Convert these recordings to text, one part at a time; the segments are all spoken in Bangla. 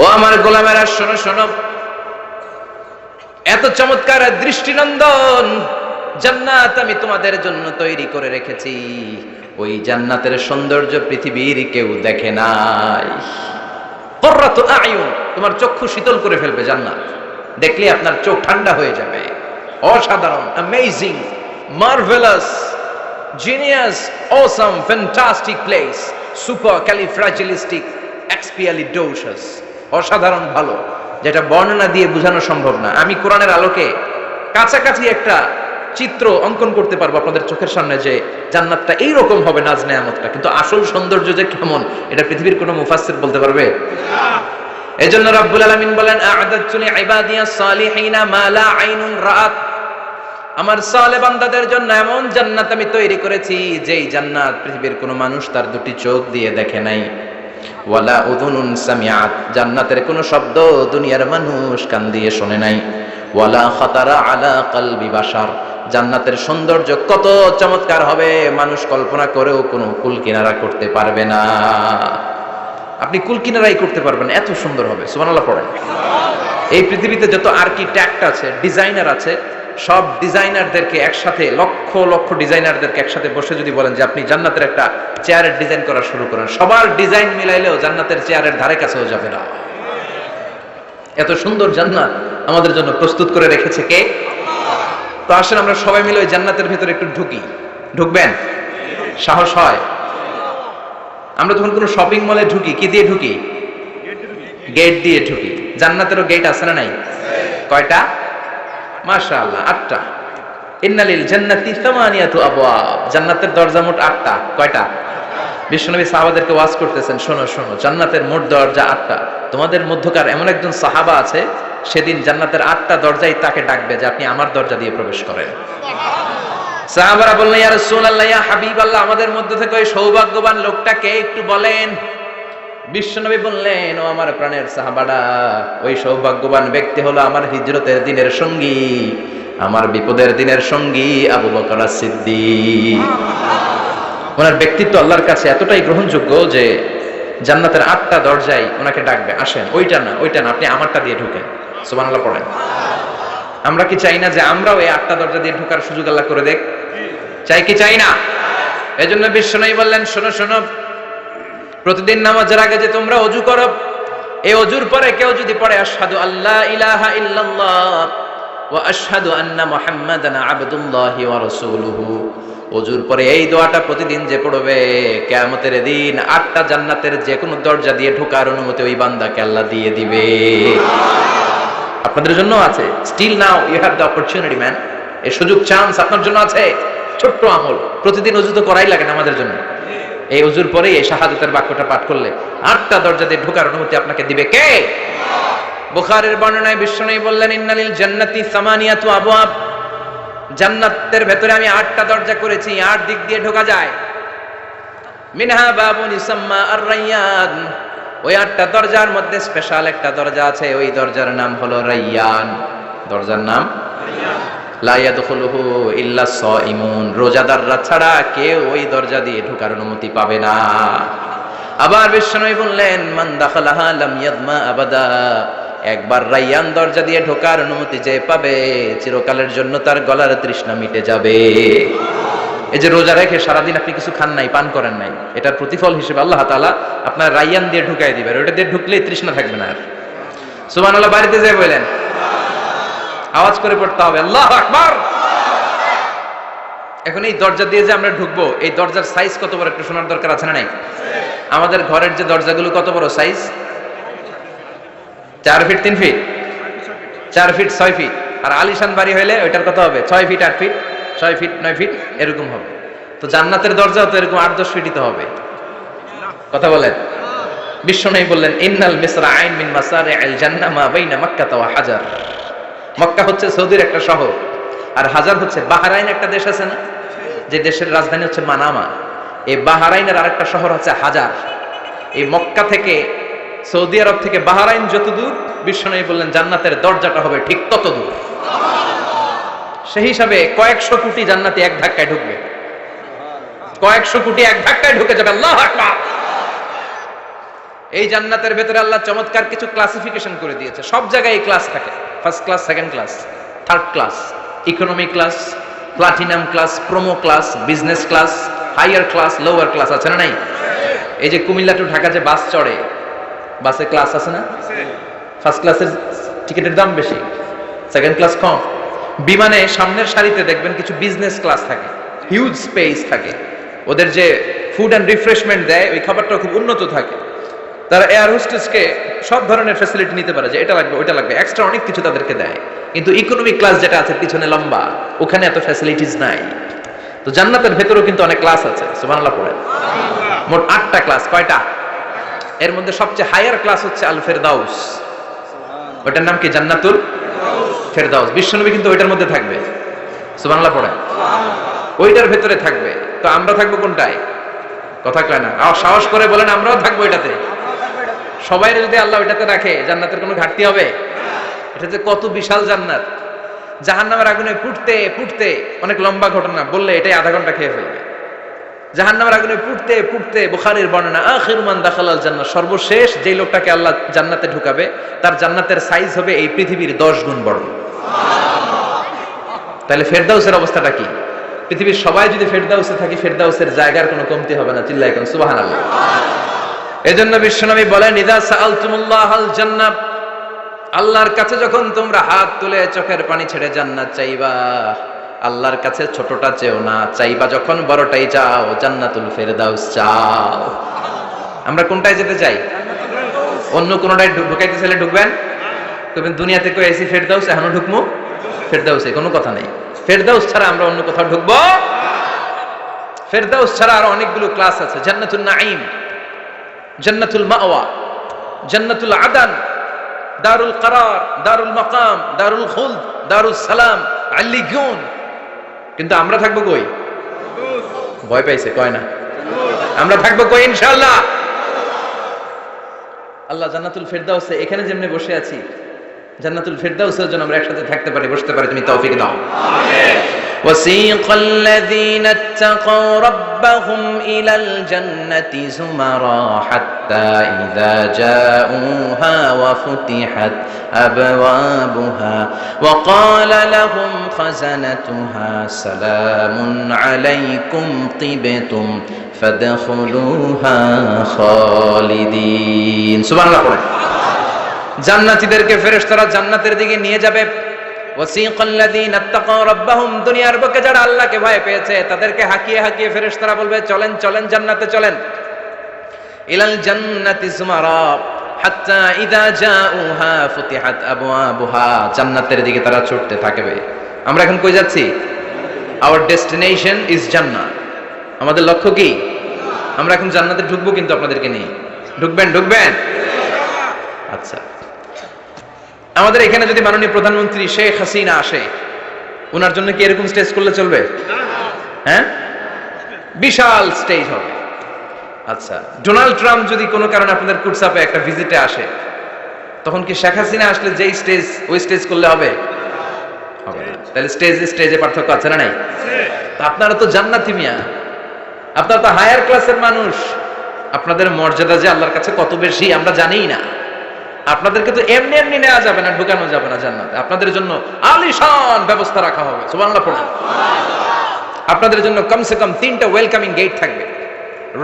ও আমার গোলামেরা, শোনো শোনো, এত চমৎকার দৃষ্টিনন্দন জান্নাত আমি তোমাদের জন্য তৈরি করে রেখেছি। ওই জান্নাতের সৌন্দর্য পৃথিবীর কেউ দেখে নাই। কুররাতু আয়ুন, তোমার চক্ষু শীতল করে ফেলবে জান্নাত। দেখলে আপনার চোখ ঠান্ডা হয়ে যাবে। অসাধারণ, amazing, marvellous, genius, awesome, fantastic place, supercalifragilisticexpialidocious. অসাধারণ ভালো, যেটা বর্ণনা দিয়ে বোঝানো সম্ভব না। আমি কোরআনের আলোকে কাছাকাছি একটা চিত্র অঙ্কন করতে পারবো আপনাদের চোখের সামনে, যে জান্নাতটা এইরকম হবে, নাজ নেয়ামতটা। কিন্তু আসল সৌন্দর্য যে কেমন, এটা পৃথিবীর কোনো মুফাসসির বলতে পারবে? এজন্য রাব্বুল আলামিন বলেন, আ'আদাতু লিইবাদিয়াস সালিহিনা মা লা আইনুন রাআত। আমার সালেহ বান্দাদের জন্য এমন জান্নাত আমি তৈরি করেছি, যেই জান্নাত পৃথিবীর কোনো মানুষ তার দুটি চোখ দিয়ে দেখে নাই। ওয়ালা উযুনুন সামিআত, জান্নাতের কোনো শব্দ দুনিয়ার মানুষ কান দিয়ে শোনে নাই। ওয়ালা খাতারা আলা কলবি বাশার, জান্নাতের সৌন্দর্য কত চমৎকার হবে মানুষ কল্পনা করেও কোনো কুল কিনারা করতে পারবে না। আপনি কুল কিনারাই করতে পারবেন, এত সুন্দর হবে। সুবহানাল্লাহ পড়েন। এই পৃথিবীতে যত আর্কিটেক্ট আছে, ডিজাইনার আছে, সব ডিজাইনারদেরকে একসাথে, লক্ষ লক্ষ ডিজাইনারদেরকে একসাথে বসে যদি বলেন যে আপনি জান্নাতের একটা চেয়ারের ডিজাইন করা শুরু করেন, সবার ডিজাইন মিলাইলেও জান্নাতের চেয়ারের ধারে কাছেও যাবে না। এত সুন্দর জান্নাত আমাদের জন্য প্রস্তুত করে রেখেছে কে? তো আসেন আমরা সবাই মিলে ওই জান্নাতের ভিতরে একটু ঢুকি। ঢুকবেন? সাহস হয়? আমরা যখন কোনো শপিং মলে ঢুকি, কি দিয়ে ঢুকি? গেট দিয়ে ঢুকি। জান্নাতেরও গেট আছে না নাই? কয়টা? মাশাআল্লাহ, 8টা। ইন্নালিল জান্নাতি সামানিয়াতু আবওয়াব, জান্নাতের দরজা মোট 8টা। কয়টা? বিশ্বনবী সাহাবাদেরকে ওয়াজ করতেছেন, শোনো শোনো, জান্নাতের মোট দরজা 8টা। তোমাদের মধ্যকার এমন একজন সাহাবা আছে, সেদিন জান্নাতের 8টা দরজাই তাকে ডাকবে যে আপনি আমার দরজা দিয়ে প্রবেশ করেন। সাহাবারা বললেন, ইয়া রাসূলুল্লাহ, ইয়া হাবিবাল্লাহ, আমাদের মধ্যে থেকে ওই সৌভাগ্যবান লোকটাকে একটু বলেন। বিশ্বনবী বললেন, ও আমার প্রাণের সাহাবারা, ওই সৌভাগ্যবান ব্যক্তি হলো আমার হিজরতের দিনের সঙ্গী, আমার বিপদের দিনের সঙ্গী আবু বকর as-সিদ্দিক। ওনার ব্যক্তিত্ব আল্লাহর কাছে এতটাই গ্রহণযোগ্য যে জান্নাতের 8টা দরজায় ওনাকে ডাকবে, আসেন। ওইটা না, ওইটা না, আপনি আমারটা দিয়ে ঢুকেন। সুবহানাল্লাহ পড়েন। আমরা কি চাই না যে আমরাও এই 8টা দরজা দিয়ে ঢোকার সুযোগ আল্লাহ করে দেখ? চাই কি চাই না? এজন্য বিশ্বনবী বললেন, শোনো শোনো, প্রতিদিন নামাজের আগে যে তোমরা ওযু করো, এই ওযুর পরে কেউ যদি পড়ে আশহাদু আল্লা ইলাহা ইল্লাল্লাহ ওয়া আশহাদু আন্না মুহাম্মাদান আবদুল্লাহি ওয়া রাসূলুহু, ওযুর পরে এই দোয়াটা প্রতিদিন যে পড়বে, কিয়ামতের দিন 8টা জান্নাতের যে কোনো দরজা দিয়ে ঢোকার অনুমতি ওই বান্দাকে আল্লাহ দিয়ে দিবে। আপনাদের জন্য আছে। Still now you have the opportunity man. এই সুযোগ, চান্স আপনার জন্য আছে। ছোট্ট আমল, প্রতিদিন ওযু তো করাই লাগে না আমাদের জন্য। এই ওযুর পরে এই শাহাদাতের বাক্যটা পাঠ করলে 8টা দরজা দিয়ে ঢোকার অনুমতি আপনাকে দিবে কে? বুখারীর বর্ণনায় বিশ্বনবী বললেন, ইন্নালিল জান্নাতি সামানিয়াতু আবওয়াব, জান্নাতের ভেতরে আমি 8টা দরজা করেছি, 8 দিক দিয়ে ঢোকা যায়। মিনহা বাবুন ইউসাম্মা আর-রায়্যান, ওই 8টা দরজার মধ্যে স্পেশাল একটা দরজা আছে, ওই দরজার নাম হলো রায়্যান। দরজার নাম রায়্যান। লা ইয়াদখুলুহু ইল্লা সাইমুন, রোজাদাররা ছাড়া কেউ ওই দরজা দিয়ে ঢোকার অনুমতি পাবে না। আবার বিশ্বনবী বললেন, মান দাখালাহা লাম ইয়াদমা আবাদা, একবার রায়্যান দরজা দিয়ে ঢোকার অনুমতি যে পাবে, চিরকালের জন্য তার গলার তৃষ্ণা মিটে যাবে। এই যে রোজা রেখে সারাদিন আপনি কিছু খান নাই, পান করেন নাই, এটার প্রতিফল হিসেবে আল্লাহ তাআলা আপনার রায়্যান দিয়ে ঢুকাই দিবেন। ওটা দিয়ে ঢুকলেই তৃষ্ণা থাকবে না আর। সুবহানাল্লাহ। বাড়িতে যেয়ে বলেন, আওয়াজ করে পড়তে হবে, আল্লাহু আকবার। এখন এই দরজা দিয়ে যে আমরা ঢুকবো, এই দরজার সাইজ কত বড় একটু শোনার দরকার আছে না নাই? আমাদের ঘরের যে দরজাগুলো কত বড় size? 4 feet 3 feet, 4 feet 6 feet. আর আলিশান বাড়ি হইলে ওইটার কত হবে? 6 ফিট 8 ফিট, 6 ফিট 9 ফিট, এরকম হবে। তো জান্নাতের দরজাও তো এরকম 8-10 ফিটই তো হবে। কথা বলেন। বিশ্বনবী বললেন, ইন্নাল মিসরাআইন মিন মাসারি'আল জান্নাহ মা বাইনা মক্কা ওয়া হাজার। মক্কা হচ্ছে সৌদির একটা শহর, আর হাজার হচ্ছে বাহরাইন, একটা দেশ আছে না, যে দেশের রাজধানী হচ্ছে মানামা। এই বাহরাইনের আরেকটা শহর হচ্ছে হাজার। এই মক্কা থেকে, সৌদি আরব থেকে বাহরাইন যত দূর, বিশ্বনবী বললেন জান্নাতের দরজাটা হবে ঠিক তত দূর। সেই হিসাবে কয়েকশো কোটি জান্নাতি এক ধাক্কায় ঢুকবে, কয়েকশো কোটি এক ধাক্কায় ঢুকে যাবে। আল্লাহু আকবার। এই জান্নাতের ভেতরে আল্লাহ চমৎকার কিছু ক্লাসিফিকেশন করে দিয়েছে। সব জায়গায় এই ক্লাস থাকে, first class, second class, third class, economy class, platinum class, promo class, business class, higher class, lower class, আছে না নাই? এই যে কুমিল্লা টু ঢাকা যে বাস চড়ে, বাসে ক্লাস আছে না? ফার্স্ট ক্লাসের টিকিটের দাম বেশি, সেকেন্ড ক্লাস কম। বিমানে সামনের সারিতে দেখবেন কিছু বিজনেস ক্লাস থাকে, হিউজ স্পেস থাকে, ওদের যে ফুড অ্যান্ড রিফ্রেশমেন্ট দেয় ওই খাবারটা খুব উন্নত থাকে। তারা এয়ার হোস্টেসকে সব ধরনের ফ্যাসিলিটি নিতে পারে, যে এটা লাগবে ওইটা লাগবে, এক্সট্রা অনেক কিছু তাদেরকে দেয়। কিন্তু ইকোনমিক ক্লাস যেটা আছে পিছনে লম্বা, ওখানে এত ফ্যাসিলিটিস নাই। তো জান্নাতের ভেতরেও কিন্তু অনেক ক্লাস আছে, সুবহানাল্লাহ পড়েন। মোট 8টা ক্লাস। কয়টা? এর মধ্যে সবচেয়ে হাইয়ার ক্লাস হচ্ছে আল ফেরদাউস। ওটার নাম কি? জান্নাতুল ফেরদাউস। বিশ্বনবী কিন্তু ওইটার মধ্যে থাকবে, সুবহানাল্লাহ পড়েন। ওইটার ভেতরে থাকবে। তো আমরা থাকবো কোনটায়? কথা কয় না, সাহস করে বলেন আমরাও থাকবো এটাতে। সবাই যদি আল্লাহ ওইটাতে রাখে, জান্নাতের কোনো ঘাটতি হবে? এটা যে কত বিশাল জান্নাত! জাহান্নামের আগুনে পুড়তে পুড়তে, অনেক লম্বা ঘটনা, বললে এটাই আধা ঘন্টা খেয়ে ফেলবে। জাহান্নামের আগুনে পুড়তে পুড়তে, বুখারীর বর্ণনা, আখিরু মান দাখালাল জান্নাহ, সর্বশেষ যেই লোকটাকে আল্লাহ জান্নাতে ঢুকাবে তার জান্নাতের সাইজ হবে এই পৃথিবীর 10 গুণ বড়। তাহলে ফেরদাউসের অবস্থাটা কি? পৃথিবীর সবাই যদি ফেরদাউসে থাকি, ফেরদাউসের জায়গার কোনো কমতি হবে না। চিল্লায় কোন সুবহানাল্লাহ। এজন্য বিশ্বনবী বলেন, ইযা সাআলতুমুল্লাহাল জান্নাহ, আল্লাহর কাছে যখন তোমরা হাত তুলে চোখের পানি ছেড়ে জান্নাত চাইবা, আল্লাহর কাছে ছোটটা চেও না, চাইবা যখন বড়টাই চাও, জান্নাতুল ফেরদাউস চাও। আমরা কোনটায় যেতে চাই? অন্য কোনটায় ঢুকাইতে চাইলে ঢুকবেন? তবে দুনিয়াতে কই এসি ফেরদাউস, এখনো ঢুকমু ফেরদাউসে, কোনো কথা নেই। ফেরদাউস ছাড়া আমরা অন্য কোথাও ঢুকবো? ফেরদাউস ছাড়া আরো অনেকগুলো ক্লাস আছে। জান্নাতুল নাঈম, জান্নাতুল মাওয়া, জান্নাতুল আদান, দারুল করার, দারুল মাকাম, দারুল খুলদ, দারুল সালাম, আল্লিগুন। কিন্তু আমরা থাকবো কই? ভয় পাইছে, কয় না? আমরা থাকবো কই? ইনশাআল্লাহ। আল্লাহ জান্নাতুল ফেরদাউসে, এখানে যেমনি বসে আছি, জান্নাতুল ফেরদাউসের জন্য আমরা একসাথে থাকতে পারি, বসতে পারি। তুমি তৌফিক দাও। আমিন। وسيق الذين اتقوا ربهم إلى الجنة زمرا حتى إذا جاءوها وفتحت أبوابها وقال لهم خزنتها سلام عليكم طبتم فادخلوها خالدين। سبحان الله। জান্নাতীদেরকে ফেরেশতারা জান্নাতের দিকে নিয়ে যাবে। ওয়াসিকাল্লাযীনা ইত্তাকাউ রাব্বাহুম, দুনিয়ার বুকে যারা আল্লাহকে ভয় পেয়েছে তাদেরকে হাকিয়ে হাকিয়ে ফেরেশতারা বলবে, চলেন চলেন জান্নাতে চলেন। ইলাল জান্নাতি যুমারা হাত্তা ইযা জাউহা ফুতিহাত আবওয়াবুহা, জান্নাতের দিকে তারা ছুটতে থাকবে। আমরা এখন কই যাচ্ছি? আওয়ার ডেস্টিনেশন ইজ জান্নাত। আমাদের লক্ষ্য কি? আমরা এখন জান্নাতে ঢুকবো, কিন্তু আপনাদেরকে নিয়ে ঢুকবেন? ঢুকবেন? আচ্ছা, আমাদের এখানে যদি মাননীয় প্রধানমন্ত্রী শেখ হাসিনা আসে, ওনার জন্য কি এরকম স্টেজ করলে চলবে? হ্যাঁ, বিশাল স্টেজ হবে। আচ্ছা, ডোনাল্ড ট্রাম্প যদি কোনো কারণে আপনাদের কুটসাপে একটা ভিজিটে আসে, তখন কি শেখ হাসিনা আসলে যেই স্টেজ, ওই স্টেজ করলে হবে? হবে না। তাহলে স্টেজে পার্থক্য আছে না নাই? আপনারা তো জান্নাতি মিয়া, আপনারা তো হায়ার ক্লাসের মানুষ। আপনাদের মর্যাদা যে আল্লাহর কাছে কত বেশি আমরা জানিই না। আপনাদেরকে তো এমনি এমনি নেওয়া যাবে না, ঢুকানো যাবে না জান্নাতে। আপনাদের জন্য আলিশান ব্যবস্থা রাখা হবে। সুবহানাল্লাহ পড়ুন। আপনাদের জন্য কমসে কম 3টা ওয়েলকামিং গেট থাকবে,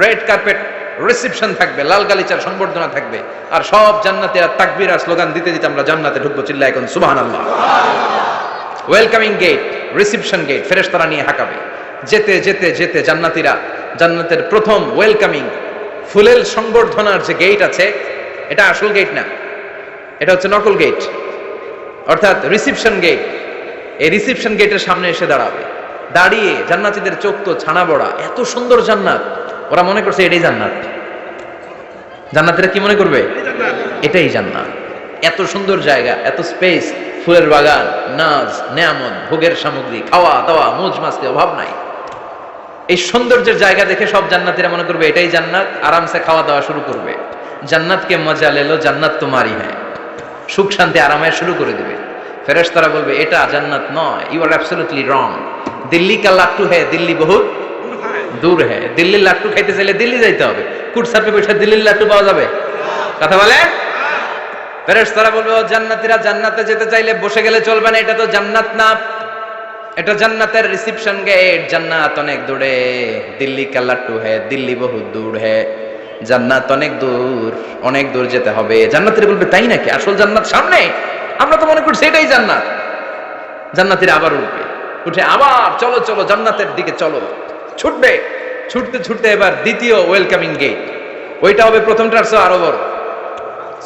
রেড কার্পেট রিসেপশন থাকবে, লাল গালিচার সংবর্ধনা থাকবে, আর সব জান্নাতীরা তাকবীর আর স্লোগান দিতে দিতে আমরা জান্নাতে ঢুকবো। চিল্লায় এখন সুবহানাল্লাহ। ওয়েলকামিং গেট, রিসেপশন গেট ফেরেশতারা নিয়ে হাঁকাবে। যেতে যেতে যেতে জান্নাতীরা জান্নাতের প্রথম ওয়েলকামিং ফুলেল সংবর্ধনার যে গেট আছে, এটা আসল গেট না, এটা হচ্ছে নকল গেট, অর্থাৎ রিসেপশন গেট। এই রিসেপশন গেটের সামনে এসে দাঁড়াবে। দাঁড়িয়ে জান্নাতীদের চোখ তো ছানা বড়া, এত সুন্দর জান্নাত, ওরা মনে করছে এটাই জান্নাত। জান্নাতীরা কি মনে করবে? এটাই জান্নাত। এত সুন্দর জায়গা, এত স্পেস, ফুলের বাগান, নাজ নেয়ামত, ভোগের সামগ্রী, খাওয়া দাওয়া, মৌজ মাস্তি, অভাব নাই। এই সৌন্দর্যের জায়গা দেখে সব জান্নাতীরা মনে করবে এটাই জান্নাত, আরামসে খাওয়া দাওয়া শুরু করবে। জান্নাতকে মজা লেলো, জান্নাত তোমারই হ্যাঁ, সুখ শান্তি আরামে শুরু করে দিবে। ফেরেশতারা বলবে এটা জান্নাত নয়, you are absolutely wrong. Delhi কা লাট্টু হ্যাঁ, দিল্লি বহুত দূর হ্যাঁ। দিল্লির লাট্টু খাইতে চাইলে দিল্লি যাইতে হবে। কুটসাপে বসে দিল্লির লাট্টু পাওয়া যাবে? কথা বলেন। ফেরেশতারা বলবে ও জান্নাতীরা, জান্নাতে যেতে চাইলে বসে গেলে চলবে না, এটা তো জান্নাত না, এটা জান্নাতের রিসেপশন গেট। জান্নাত অনেক দূরে, দিল্লি কা লাট্টু হ্যায়, দিল্লি বহুত দূর হ্যায়, জান্নাত অনেক দূর, অনেক দূর যেতে হবে। জান্নাতীরা বলবে তাই নাকি, আসল জান্নাত সামনে, আমরা তো মনে করছি এটাই জান্নাত। জান্নাতীরা আবার উঠবে, উঠে আবার চলো চলো জান্নাতের দিকে চলো, ছুটবে, ছুটতে ছুটতে এবার দ্বিতীয় ওয়েলকামিং গেট, ওইটা হবে প্রথমটার চেয়ে আরো বড়।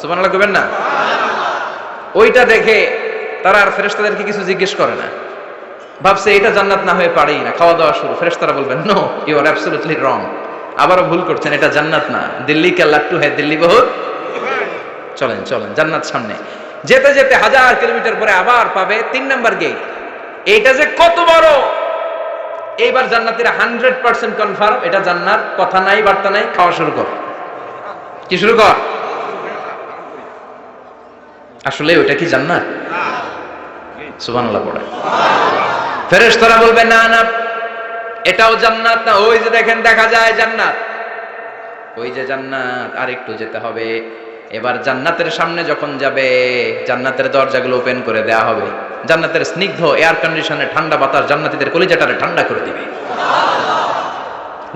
সুবহানাল্লাহ কইবেন না? ওইটা দেখে তারা আর ফেরেশতাদেরকে কিছু জিজ্ঞেস করে না, ভাবছে এটা জান্নাত না হয়ে পারেই না, খাওয়া দাওয়া শুরু। ফেরেশতারা বলবেন no, you are absolutely wrong, আবারও ভুল করছেন, এটা জান্নাত না, দিল্লি কা লাট্টু হ্যায়, দিল্লি বহুত। চলেন চলেন, জান্নাত সামনে। যেতে যেতে 1000 কিলোমিটার পরে আবার পাবে 3 নাম্বার গেট। এইটা যে কত বড়, এইবার জান্নাতীরা 100% কনফার্ম এটা জান্নাত, কথা নাই বার্তা নাই, খাওয়া শুরু কর। কি শুরু কর? আসলে ওটা কি জান্নাত? সুবহানাল্লাহ পড়ে। ফেরেশতারা বলবে না না, এটাও জান্নাত না, ওই যে দেখেন দেখা যায় জান্নাত, ওই যে জান্নাত, আর একটু যেতে হবে। এবার জান্নাতের সামনে যখন যাবে, জান্নাতের দরজাগুলো ওপেন করে দেয়া হবে, জান্নাতের স্নিগ্ধ এয়ার কন্ডিশনে ঠান্ডা বাতাস জান্নাতীদের কলিজাটারে ঠান্ডা করে দিবে।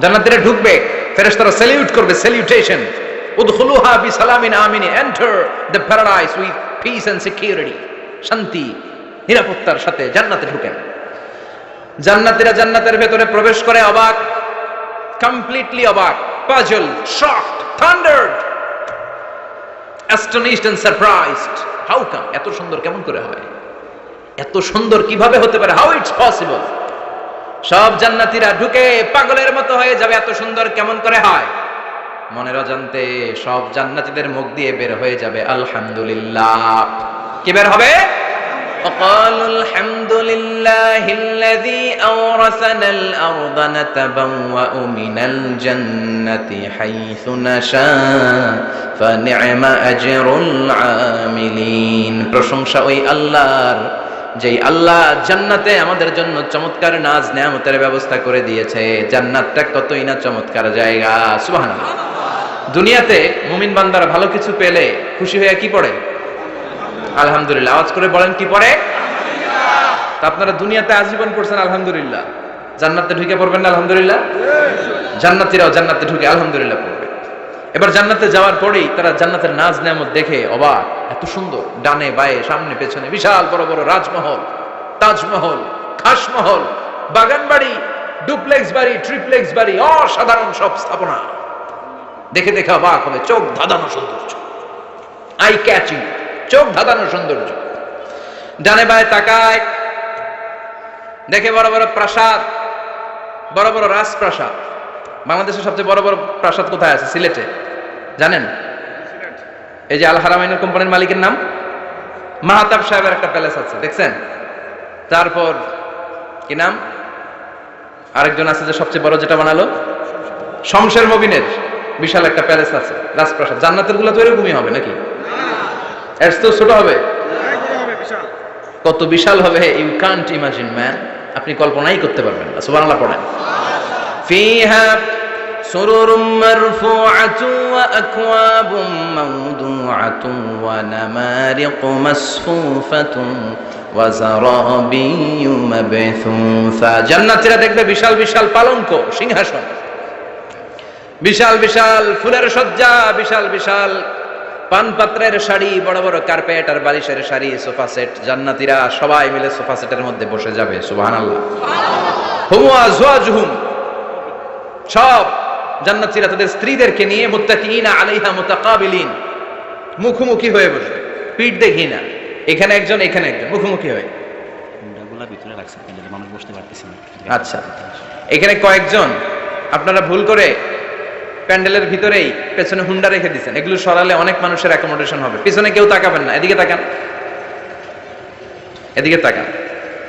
জান্নাতীরা ঢুকবে, ফেরেশতারা স্যালিউট করবে, স্যালিউটেশন, উদখুলুহা বিসালামিন আমিন, enter the paradise with peace and security, শান্তি নিরাপত্তার সাথে জান্নাতে ঢুকেন। জান্নাতীরা জান্নাতের ভেতরে প্রবেশ করে অবাক, কমপ্লিটলি অবাক, puzzle, shocked, thundered, astonished and surprised. How come, এত সুন্দর কেমন করে হয়, এত সুন্দর কিভাবে হতে পারে, হাউ ইটস পসিবল। সব জান্নাতীরা ঢুকে পাগলের মতো হয়ে যাবে, এত সুন্দর কেমন করে হয়। মনের অজান্তে সব জান্নাতীদের মুখ দিয়ে বের হয়ে যাবে আলহামদুলিল্লাহ। কি বের হবে? وقالوا الحمد لله الذي أورثنا الأرض نتبوأ من الجنة حيث نشاء فنعم أجر العاملين। প্রশংসা ওই আল্লাহর, যেই আল্লাহ জান্নাতে আমাদের জন্য চমৎকার নাজ নেয়ামতের ব্যবস্থা করে দিয়েছে। জান্নাতটা কতই না চমৎকার জায়গা। সুবহানাল্লাহ। দুনিয়াতে মুমিন বান্দারা ভালো কিছু পেলে খুশি হয়ে কি পড়ে? আলহামদুলিল্লাহ। আওয়াজ করে বলেন কি পড়ে? তা আপনারা দুনিয়াতে আজীবন পড়ছেন আলহামদুলিল্লাহ, জান্নাতে ঢুকে পড়বেন না আলহামদুলিল্লাহ? জান্নাতীরাও জান্নাতে ঢুকে আলহামদুলিল্লাহ পড়বে। এবার জান্নাতে যাওয়ার পরেই তারা জান্নাতের নাজ নেয়ামত দেখে অবাক, এত সুন্দর, ডানে বায়ে সামনে পেছনে বিশাল বড় বড় রাজমহল, তাজমহল, খাসমহল, বাগান বাড়ি, ডুপ্লেক্স বাড়ি, ট্রিপ্লেক্স বাড়ি, অসাধারণ সব স্থাপনা দেখে দেখে অবাক হবে। চোখ ধাঁধানো সৌন্দর্য, আই ক্যাচিং, চোখ ধাঁধানো সৌন্দর্য। ডানে বায়ে তাকায়, দেখে বড় বড় প্রাসাদ, বড় বড় রাজপ্রাসাদ। বাংলাদেশের সবচেয়ে বড় বড় প্রাসাদ কোথায় আছে? সিলেটে, জানেন? এই যে আল হারামাইনের কোম্পানির মালিকের নাম মাহতাব সাহেবের একটা প্যালেস আছে, দেখছেন? তারপর কি নাম আরেকজন আছে যে সবচেয়ে বড় যেটা বানালো, শমশের মবিনের বিশাল একটা প্যালেস আছে, রাজপ্রাসাদ। জান্নাতের গুলো তো এরকমই হবে নাকি? এর তো ছোট হবে, কত বিশাল হবে, ইউ কান্ট ইমাজিন ম্যান, আপনি কল্পনাই করতে পারবেন না। সুবহানাল্লাহ পড়েন। ফিহা সুরুরুম মারফুআতুন ওয়া আকওয়াবুম মাওদুআতুন ওয়া নামারিকু মাসফুফাতুন ওয়া যারাবিয়্যু মাবথুসা। জান্নাতীরা দেখবে বিশাল বিশাল পালঙ্ক, সিংহাসন, বিশাল বিশাল ফুলের সজ্জা, বিশাল বিশাল পানপাত্রের শাড়ি, বড় বড় কার্পেট আর বালিশের শাড়ি, সোফা সেট। জান্নাতীরা সবাই মিলে সোফা সেটের মধ্যে বসে যাবে। সুবহানাল্লাহ। হুম ওয়া আজওয়াজুহুম, সব জান্নাতীরা তাদের স্ত্রীদেরকে নিয়ে মুত্তাকিনা আলাইহা মুতাকাবিলিন, মুখোমুখি হয়ে বসবে, পিঠ দেখি না, এখানে একজন এখানে একজন, মুখোমুখি হয়ে। ভিতরে রাখছেন কিন্তু মানুষ বসতে পারতেছে না। আচ্ছা, এখানে কয়েকজন আপনারা ভুল করে প্যান্ডেলের ভিতরেই পেছনে হুন্ডা রেখে দিচ্ছেন, এগুলো সরালে অনেক মানুষের অ্যাকোমোডেশন হবে। পিছনে কেউ তাকাবেন না, এদিকে তাকান, এদিকে তাকান।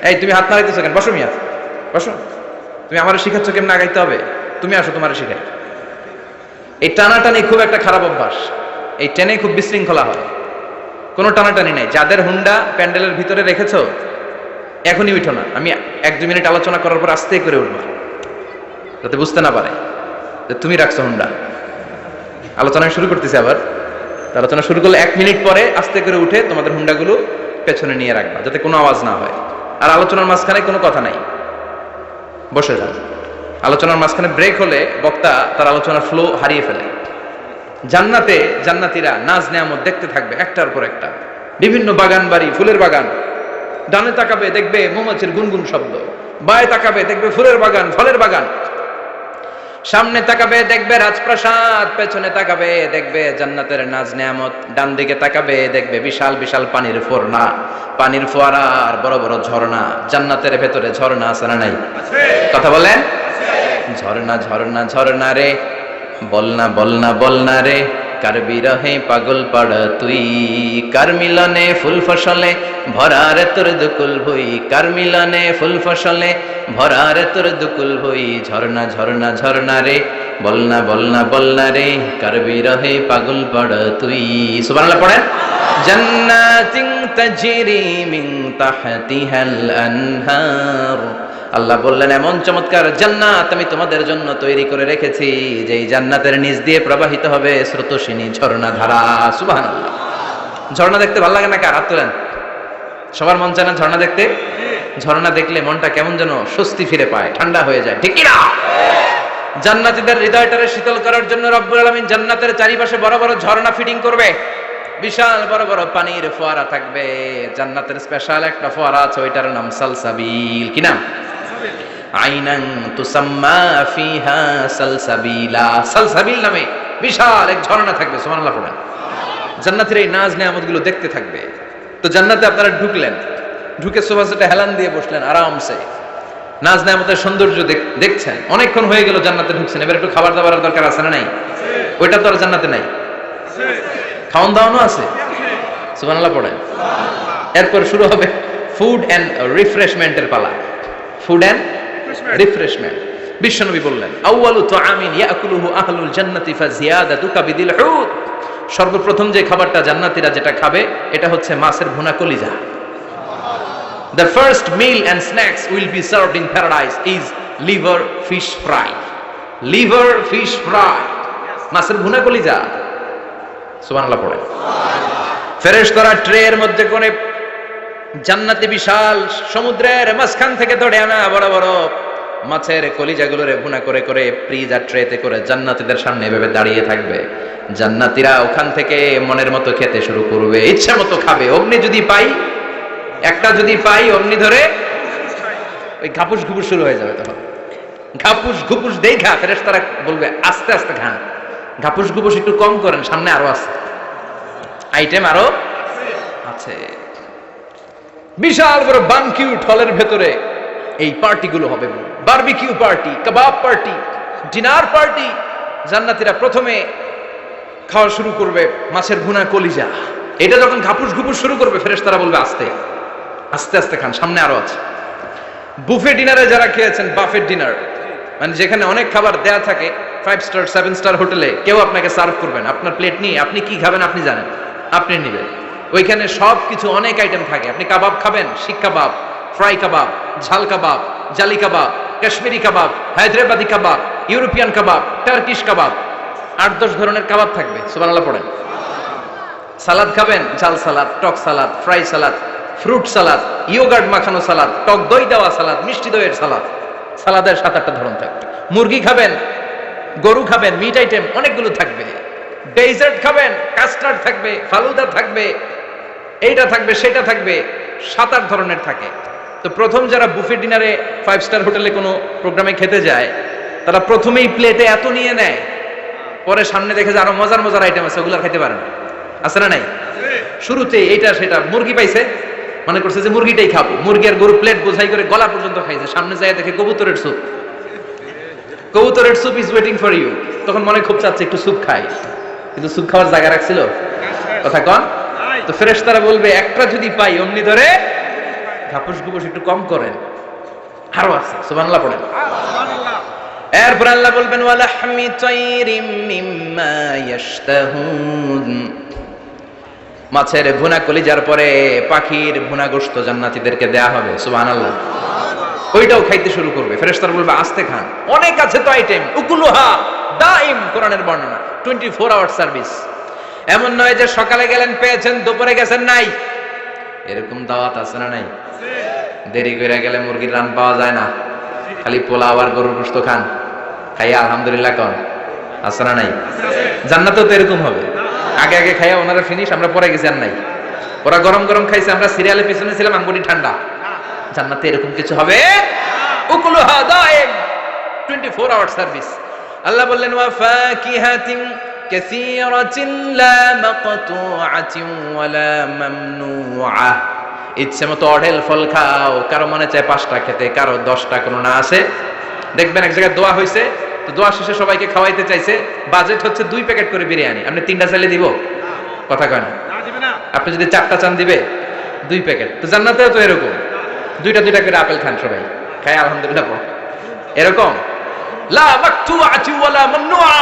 এই তুমি হাত নাড়াইতেছো কেন? বসো মিয়া, বসো। তুমি আমারে শিখাচ্ছ কেমন আগাইতে হবে? তুমি আসো, তোমারে শিখাই। এই টানাটানি খুব একটা খারাপ অভ্যাস, এই টেনে খুব বিশৃঙ্খলা হয়। কোনো টানাটানি নাই। যাদের হুন্ডা প্যান্ডেলের ভিতরে রেখেছো এখনই উঠো না, আমি 1-2 মিনিট আলোচনা করার পর আস্তে করে উঠবো, যাতে বুঝতে না পারে যে তুমি রাখছো হুন্ডা। আলোচনা শুরু করতেছি আবার। তো আলোচনা শুরু করলে 1 মিনিট পরে আস্তে করে উঠে তোমাদের হুন্ডাগুলো পেছনে নিয়ে রাখবা, যাতে কোনো আওয়াজ না হয়। আর আলোচনার মাঝখানে কোনো কথা নাই, বসে যাও। আলোচনার মাঝখানে ব্রেক হলে বক্তা তার আলোচনার ফ্লো হারিয়ে ফেলে। জান্নাতে জান্নাতীরা নাজ নেয়ামত দেখতে থাকবে একটার পর একটা, বিভিন্ন বাগান বাড়ি, ফুলের বাগান। ডানে তাকাবে দেখবে মৌমাছির গুনগুন শব্দ, বায়ে তাকাবে দেখবে ফুলের বাগান, ফলের বাগান। সামনে তাকাবে দেখবে রাজপ্রাসাদ, পেছনে তাকাবে দেখবে জান্নাতের নাজ নেয়ামত, ডান দিকে তাকাবে দেখবে বিশাল বিশাল পানির ফোয়ারা, পানির ফোয়ারা আর বড় বড় ঝর্ণা। জান্নাতের ভেতরে ঝর্ণা আছে না নাই? কথা বলেন। ঝর্ণা ঝর্ণা ঝর্ণা রে, বলনা বলনা বলনা রে, কার বিরহে পাগল পাড়া তুই, কার মিলনে ফুল ফসলে ভরার তোর দুকুল ভুই, কার মিলনে ফুল ফসলে ভরার তোর দুকুল ভুই। ঝর্ণা ঝর্ণা ঝর্ণা রে, বলনা বলনা বলনা রে, কার বিরহে পাগল পাড়া তুই। সুবহানাল্লাহ পড়েন। জান্নাতিন তাজরি মিন তাহতিহাল আনহার, আল্লাহ বললেন এমন চমৎকার জান্নাত আমি তোমাদের জন্য তৈরি করে রেখেছি, যে এই জান্নাতের নিচ দিয়ে প্রবাহিত হবে স্রোতস্বিনী ঝর্ণা ধারা। সুবহানাল্লাহ। ঝর্ণা দেখতে ভালো লাগে না কার? হাত তোলেন। সবার মন চায় না ঝর্ণা দেখতে? ঝর্ণা দেখলে মনটা কেমন যেন স্বস্তি ফিরে পায়, ঠান্ডা হয়ে যায়, ঠিক কি না? জান্নাতীদের হৃদয়টারে শীতল করার জন্য রব্বুল আলামিন জান্নাতের চারিপাশে বড় বড় ঝর্ণা ফিটিং করবে, বিশাল বড় বড় পানির ফোয়ারা থাকবে। জান্নাতের স্পেশাল একটা ফোয়ারা আছে, ওইটার নাম সালসাবিল। কি নাম? আইনান তুসাম্মা ফিহা সালসাবিলা। সালসাবিল নামে বিশাল এক ঝর্ণা থাকবে। সুবহানাল্লাহ পড়েন। জান্নাতীরা এই নাজ নেয়ামতগুলো দেখতে থাকবে। তো জান্নাতে আপনারা ঢুকলেন, ঢুকে সোফাসেটে হেলান দিয়ে বসলেন আরামসে, নাজ নেয়ামতের সৌন্দর্য দেখছেন। অনেকক্ষণ হয়ে গেল জান্নাতে ঢুকছেন, এবার একটু খাবার দাবারের দরকার আছে না নাই? ওইটা তো আর জান্নাতে নাই। খাওয়ান দাওয়ানো আছে। সুবহানাল্লাহ পড়েন। এরপর শুরু হবে ফুড এন্ড রিফ্রেশমেন্টের পালা। Food and refreshment. বিশ্বনবী বললেন আউয়ালু তুআমিন ইয়াকুলুহু আহলুল জান্নাতি ফাজিয়াদাতু কাবিদিল হুত, সর্বপ্রথম যে খাবারটা জান্নাতীরা যেটা খাবে এটা হচ্ছে মাছের ভুনা কলিজা। The first meal and snacks will be served in paradise is liver fish fry. Liver fish fry, মাছের ভুনা কলিজা। সুবহানাল্লাহ পড়ে। ফেরেশতারা ট্রের মধ্যে করে জান্নাতি বিশাল সমুদ্রের মাঝখান থেকে ধরে আনা বড় বড় মাছের কলিজাগুলোরে ভুনা করে করে ফ্রিজার ট্রেতে করে জান্নাতীদের সামনে এভাবে দাঁড়িয়ে থাকবে। জান্নাতীরা ওখান থেকে মনের মতো খেতে শুরু করবে, ইচ্ছা মতো খাবে। অগ্নি যদি পাই, একটা যদি পাই অগ্নি ধরে ওই ঘাপুস ঘুপুস শুরু হয়ে যাবে। তখন ঘাপুস ঘুপুস দেখা ফেরেশতারা বলবে আস্তে আস্তে খান, ঘাপুস ঘুপুস একটু কম করেন, সামনে আরো আছে আইটেম, আরো আছে। বিশাল বড় বানকিউট হলের ভেতরে এই পার্টিগুলো হবে, বারবিকিউ পার্টি, কাবাব পার্টি, ডিনার পার্টি। জান্নাতীরা প্রথমে খাওয়া শুরু করবে মাছের ভুনা কলিজা। এটা যখন ঘাপুস ঘুপুস শুরু করবে ফেরেশতারা বলবে আস্তে আস্তে আস্তে খান, সামনে আরো আছে। বুফে ডিনারে যারা খেয়েছেন, বাফেট ডিনার মানে যেখানে অনেক খাবার দেয়া থাকে, 5 স্টার 7 স্টার হোটেলে কেউ আপনাকে সার্ভ করবেন, আপনার প্লেট নিয়ে আপনি কি খাবেন আপনি জানেন, আপনি নেবেন। ওইখানে সব কিছু অনেক আইটেম থাকে। আপনি কাবাব খাবেন, শিক কাবাব, ফ্রাই কাবাব, ঝাল কাবাব, জালি কাবাব, কাশ্মীরি কাবাব, হায়দ্রাবাদি কাবাব, ইউরোপিয়ান কাবাব, টার্কিশ কাবাব, 8-10 ধরনের কাবাব থাকবে। সুবহানাল্লাহ পড়েন। সালাদ খাবেন, ঝাল সালাদ, টক salad, fry salad, fruit salad, yoghurt মাখানো সালাদ, টক দই দেওয়া সালাদ, মিষ্টি দইয়ের সালাদ। সালাদের 7-8টা ধরন থাকবে। মুরগি খাবেন, গরু খাবেন, মিট আইটেম অনেকগুলো থাকবে। ডেজার্ট খাবেন, কাস্টার্ড থাকবে, ফালুদা থাকবে, এইটা থাকবে, সেটা থাকবে, 7-8 ধরনের থাকে। তো প্রথম যারা বুফে ডিনারে 5 স্টার হোটেলে কোনো প্রোগ্রামে খেতে যায়, তারা প্রথমেই প্লেটে এত নিয়ে নেয়, পরে সামনে দেখে যে আরো মজার মজার আইটেম আছে, ওগুলো খাইতে পারেন, আছে না নাই? শুরুতে এইটা সেটা মুরগি পাইছে, মনে করছে যে মুরগিটাই খাবো, মুরগি আর গরু প্লেট বোঝাই করে গলা পর্যন্ত খাইছে। সামনে যায় দেখে কবুতরের স্যুপ, কবুতরের soup is waiting for you. তখন মনে খুব চাচ্ছে একটু স্যুপ খাই, কিন্তু স্যুপ খাওয়ার জায়গা রাখছিল, কথা কন। তো ফেরেশতারা বলবে একটা যদি পাই অমনি ধরে ঘাপুস ঘুপুস একটু কম করেন, আরো আছে। সুবহানাল্লাহ পড়েন। এরপর আল্লাহ বলবেন ওয়ালাহমি তাইরিম মিম্মা ইয়াশতাহুন, মাছের ভুনা কলিজার পরে পাখির ভুনা গোশত জান্নাতীদেরকে দেয়া হবে। সুবহানাল্লাহ। ওইটাও খাইতে শুরু করবে। ফেরেশতারা বলবে আস্তে খান, অনেক আছে তো আইটেম। উকুলুহা দাইম, কোরআনের বর্ণনা, 24 আওয়ার সার্ভিস। এমন নয় যে সকালে গেলেন পেয়েছেন, দুপুরে গেছেন নাই। এরকম দাওয়াত আছে না নাই? দেরি করে গেলে মুরগির রান পাওয়া যায় না, খালি পোলাও আর গরুর গোশত খান, খাইয়া আলহামদুলিল্লাহ কন, আছে না নাই? জান্নাতেও তো এরকম হবে, আগে আগে খাইয়া ওনারা ফিনিশ, আমরা পরে গেছি আর নাই। ওরা গরম গরম খাইছে, আমরা সিরিয়ালের পিছনে ছিলাম, আঙ্গুলি ঠান্ডা। জান্নাতে এরকম কিছু হবে? উকুলুহা দাইম, 24 আওয়ার সার্ভিস। আল্লাহ বললেন ওয়া ফাকিহাতিন কাসীরাতিন লা মাকতুআতিন ওয়ালা মামনুআ। ইচ্ছে মতো অঢেল ফল খাও, কারো মনে চায় 5টা খেতে, কারো 10টা, কোনো না আছে। দেখবেন এক জায়গায় দোয়া হয়েছে, তো দোয়া শেষে সবাইকে খাওয়াইতে চাইছে, বাজেট হচ্ছে 2 প্যাকেট করে বিরিয়ানি, আপনি 3টা চাইলে দিব? কথা কয় না। আপনি যদি 4টা চান দিবে 2 প্যাকেট। তো জান্নাতেও তো এরকম, 2টা করে আপেল খান সবাই, খাই আলহামদুলিল্লাহ পড়। এরকম লা মাকতুআতি ওয়ালা মামনুআ,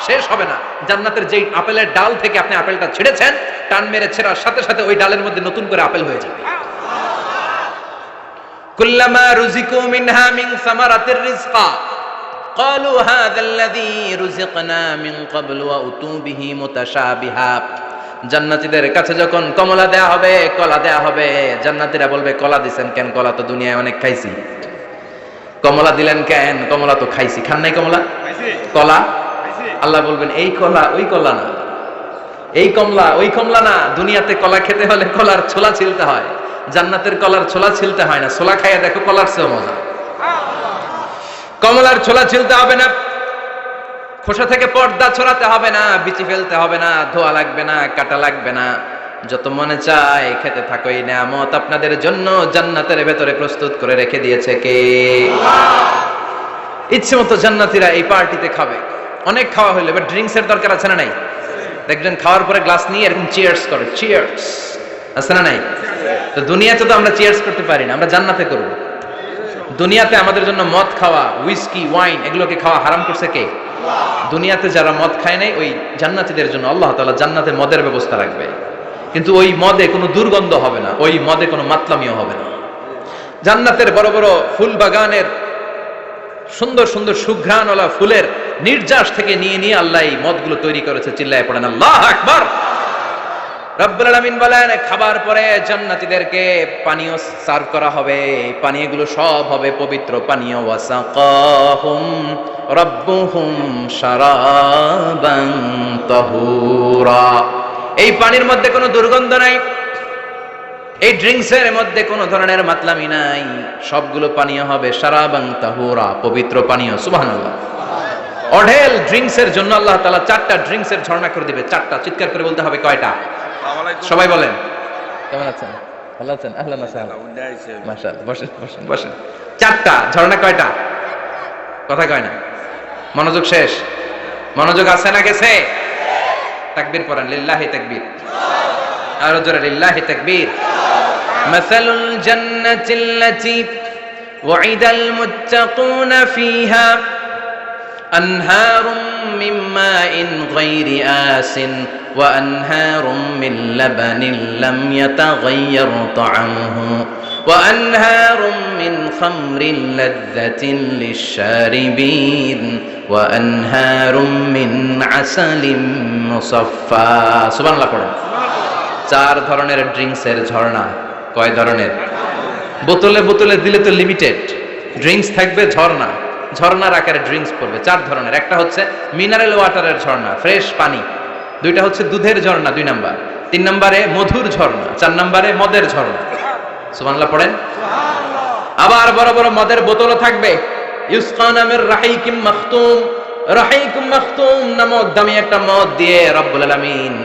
শেষ হবে না। জান্নাতের যেই আপেলের ডাল থেকে আপনি আপেলটা ছিঁড়েছেন, টান মেরে ছেঁড়ার সাথে সাথে ওই ডালের মধ্যে নতুন করে আপেল হয়ে যাবে। কুল্লামা রুজিকু মিনহা মিন সামারাতির রিজকা ক্বালু হাযাল্লাযী রুজিকনা মিন ক্বাবলু ওয়া উতু বিহি মুতাশাবিহা। জান্নাতীদের কাছে যখন কমলা দেয়া হবে, কলা দেয়া হবে, জান্নাতীরা বলবে কলা দিবেন কেন? কলা তো দুনিয়ায় অনেক খাইছি। কমলা দিলেন কেন? কমলা তো খাইছি। খান নাই কমলা? কলা? আল্লাহ বলবেন এই কলা ওই কলা না, এই কমলা ওই কমলা না। দুনিয়াতে কলা খেতে হলে কলার ছোলা ছিলতে হয়, জান্নাতের কলার ছোলা ছিলতে হয় না। ছোলা খাইয়া দেখো, কলার চেয়ে মজা। কমলার ছোলা ছিলতে হবে না, খোসা থেকে পর্দা ছড়াতে হবে না, বিচি ফেলতে হবে না, ধোয়া লাগবে না, কাটা লাগবে না। যত মনে চায় খেতে থাকো। এই নিয়ামত আপনাদের জন্য জান্নাতের ভেতরে প্রস্তুত করে রেখে দিয়েছে কে? ইচ্ছে মতো জান্নাতীরা এই পার্টিতে খাবে। অনেক খাওয়া হইলে এবার ড্রিঙ্কস এর দরকার আছে না নাই? দেখবেন খাওয়ার পরে গ্লাস নিয়ে এরকম চিয়ার্স করে, চিয়ার্স, আছে না নাই? তো দুনিয়াতে তো আমরা চিয়ার্স করতে পারি না, আমরা জান্নাতে করব। দুনিয়াতে আমাদের জন্য মদ খাওয়া, উইস্কি, ওয়াইন, এগুলোকে খাওয়া হারাম করছে কে? দুনিয়াতে যারা মদ খায় নাই, ওই জান্নাতীদের জন্য আল্লাহ তাআলা জান্নাতে মদের ব্যবস্থা রাখবে। কিন্তু ওই মদে কোনো দুর্গন্ধ হবে না, ওই মদে কোনো মাতলামিও হবে না। জান্নাতের বড় বড় ফুল বাগানের সুন্দর সুন্দর সুঘ্রাণওয়ালা ফুলের নির্যাস থেকে নিয়ে নিয়ে আল্লাহ এই মদগুলো তৈরি করেছে। চিল্লায় পড়েন আল্লাহু আকবার। রব্বুল আলামিন বলেন, খাবার পরে জান্নাতীদেরকে পানীয় সার্ভ করা হবে। পানীয়গুলো সব হবে পবিত্র পানীয়। ওয়াসাকাহুম রাব্বুহুম শারাবান তাহুরা। এই পানির মধ্যে কোনো দুর্গন্ধ নাই, এই ড্রিঙ্কসের মধ্যে কোনো ধরনের মাতলামি নাই। সবগুলো পানীয় হবে শারাবান তাহুরা, পবিত্র পানীয়। সুবহানাল্লাহ। অঢেল ড্রিঙ্কসের জন্য আল্লাহ তাআলা 4টা ড্রিঙ্কসের ঝর্ণা করে দিবে। 4টা, চিৎকার করে বলতে হবে কয়টা? সবাই বলেন। কেমন আছেন? ভালো আছেন? আহলান ওয়া সাহলান। মাশাআল্লাহ। বসেন বসেন বসেন। 4টা ঝর্ণা। কয়টা? কথা কয় না। মনোযোগ শেষ। মনোযোগ আছে না গেছে? তাকবীর পড়েন, লিল্লাহি তাকবীর। আরো জোরে, লিল্লাহি তাকবীর। মাসালুল জান্নাতিল্লাতী ওয়াইদাল মুত্তাকুনা ফিহা আনহারুম মিন মাইন গায়রি আসিন ওয়া আনহারুম মিন লাবানিন লাম ইয়াতাগায়্যার তা'আমুহু ওয়া আনহারুম মিন খামরিন লাযযাতিন লিশ-শারিবিন ওয়া আনহারুম মিন আসালিন মুসাফফা। সুবহানাল্লাহ পড়েন। 4 ধরনের ড্রিঙ্কসের ঝর্ণা। কয় ধরনের? বোতলে বোতলে দিলে তো লিমিটেড। ড্রিঙ্কস থাকবে, ঝর্ণা, ঝর্ণার আকারে ড্রিঙ্কস পড়বে। 4 ধরনের। একটা হচ্ছে মিনারেল ওয়াটারের ঝর্ণা, ফ্রেশ পানি। 2টা হচ্ছে দুধের ঝর্ণা, 2 নাম্বার। 3 নম্বরে মধুর ঝর্ণা, 4 নম্বরে মদের ঝর্ণা। সুবহানাল্লাহ পড়েন। আবার বড় বড় মদের বোতলও থাকবে। ইউসকা নামের রাহিকুম মাখতুম, রাহিকুম মাখতুম নামক দামি একটা মদ দিয়ে রব্বুল আলামিন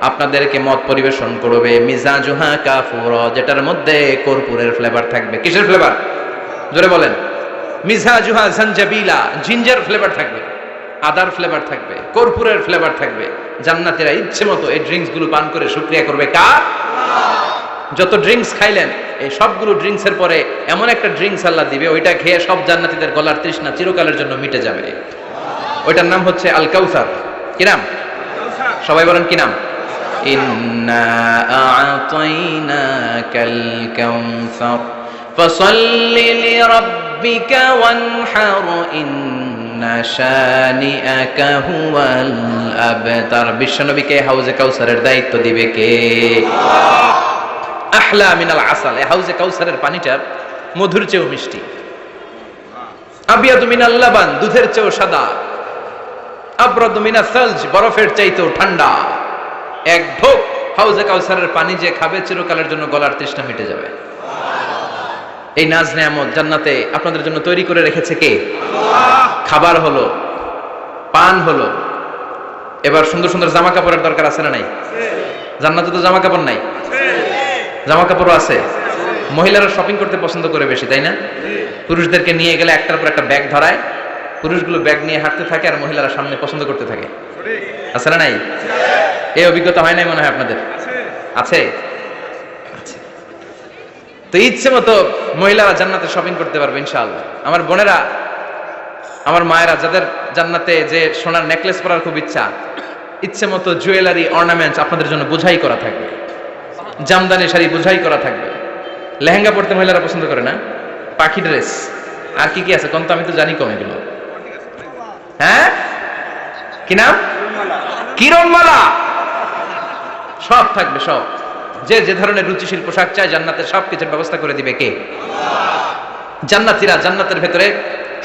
আপনাদেরকে মদ পরিবেশন করবে। মিজাজুহা কাফুরা, যেটার মধ্যে কর্পূরের ফ্লেভার থাকবে। কিসের ফ্লেভার? জোরে বলেন। মিজাজুহা জানজাবিলা, জিঞ্জার ফ্লেভার থাকবে, আদার ফ্লেভার থাকবে, কর্পূরের ফ্লেভার থাকবে। জান্নাতীরা ইচ্ছে মতো এই ড্রিঙ্কস গুলো পান করে শুকরিয়া করবে কার? যত ড্রিঙ্কস খাইলেন, এই সবগুলো ড্রিঙ্কসের পরে এমন একটা ড্রিঙ্কস আল্লাহ দিবে, ওইটা খেয়ে সব জান্নাতীদের গলার তৃষ্ণা চিরকালের জন্য মিটে যাবে। ওইটার নাম হচ্ছে আল কাউসার। কি নাম? সবাই বলেন কি নাম? ইন্না আ'তাইনাকাল কাউসার ফাসাল্লি লিরাব্বিকা ওয়ানহার ইন্না শানিআকা হুয়াল আবতার। বিশ্বনবীকে হাউজে কাউসারের দায়িত্ব দিবে কে? আহলা মিনাল আসাল। এই হাউজে কাউসারের পানিটা মধুর চেয়েও মিষ্টি, আবিয়াদু মিনাল লাবান, দুধের চেয়েও সাদা, আবরাদু মিনাস সালজ, বরফের চাইতেও ঠান্ডা। এক ঢোক হাউজে কাউসারের পানি যে খাবে চিরকালের জন্য গলার তৃষ্ণা মিটে যাবে। এই নাজ নেয়ামত জান্নাতে আপনাদের জন্য তৈরি করে রেখেছে কে? খাবার হলো, পান হলো, এবার সুন্দর সুন্দর জামা কাপড়ের দরকার আছে না নাই? জান্নাতে তো জামা কাপড় নাই, জামা কাপড়ও আছে। মহিলারা শপিং করতে পছন্দ করে বেশি, তাই না? পুরুষদেরকে নিয়ে গেলে একটার পর একটা ব্যাগ ধরায়, পুরুষগুলো ব্যাগ নিয়ে হাঁটতে থাকে আর মহিলারা সামনে পছন্দ করতে থাকে, আছে না নাই? এই অভিজ্ঞতা হয় নাই মনে হয় আপনাদের? আছে। তো ইচ্ছে মতো মহিলারা জান্নাতে শপিং করতে পারবে ইনশাআল্লাহ। আমার বোনেরা, আমার মায়েরা, যাদের জান্নাতে যে সোনার নেকলেস পরার খুব ইচ্ছা, ইচ্ছে মতো জুয়েলারি অর্নামেন্টস আপনাদের জন্য বোঝাই করা থাকবে, জামদানি শাড়ি বোঝাই করা থাকবে। লেহেঙ্গা পরতে মহিলারা পছন্দ করে না, পাখি ড্রেস, আর কি কি আছে কোন তো, আমি তো জানি কম এগুলো। হ্যাঁ, কি নাম? কিরণমালা, সব থাকবে, সব। যে যে ধরনের রুচিশীল পোশাক চায় জান্নাতের সব কিছুর ব্যবস্থা করে দিবে কে? জান্নাতীরা জান্নাতের ভেতরে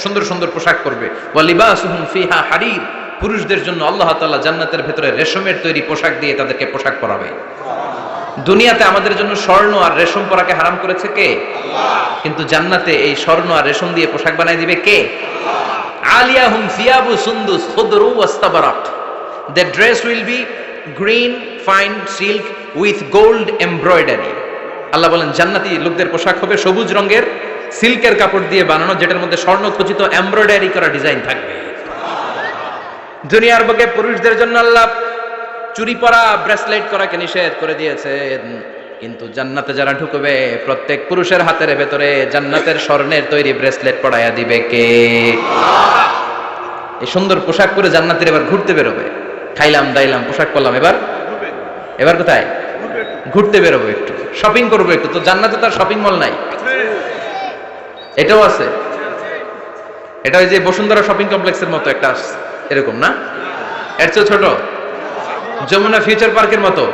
সুন্দর সুন্দর পোশাক পরবে। ওয়া লিবাসুহুম ফিহা হারির, পুরুষদের জন্য আল্লাহ তাআলা জান্নাতের ভেতরে রেশমের তৈরি পোশাক দিয়ে তাদেরকে পোশাক পরাবে। দুনিয়াতে আমাদের জন্য স্বর্ণ আর রেশম পরাকে হারাম করেছে কে? কিন্তু জান্নাতে এই স্বর্ণ আর রেশম দিয়ে পোশাক বানাই দিবে কে? আলিয়াহুম সিয়াবু সুন্দুস খুদরু ওয়াস্তাবারাক, their dress will be green fine silk with gold embroidery। আল্লাহ বলেন জান্নাতি লোকদের পোশাক হবে সবুজ রঙের সিল্কের কাপড় দিয়ে বানানো, যেটার মধ্যে স্বর্ণ খচিত এমব্রয়ডারি করা ডিজাইন থাকবে। দুনিয়ার বুকে পুরুষদের জন্য আল্লাহ চুরি পরা, ব্রেসলেট করাকে নিষেধ করে দিয়েছেন, কিন্তু জান্নাতে যারা ঢুকবে প্রত্যেক পুরুষের হাতের ভেতরে জান্নাতের স্বর্ণের তৈরি ব্রেসলেট পরাইয়া দিবে কে? এই সুন্দর পোশাক পরে জান্নাতের এবার ঘুরতে বেরোবে। খাইলাম দাইলাম পোশাক পরলাম, এবার কোথায়? ঘুরতে বেরোবো, একটু শপিং করবো একটু। তো জান্নাতে তার শপিং মল নাই, এটাও আছে। এটা ওই যে বসুন্ধরা শপিং কমপ্লেক্সের মতো একটা এরকম না, এর চেয়ে ছোট, যমুনা ফিউচার পার্কের মতো।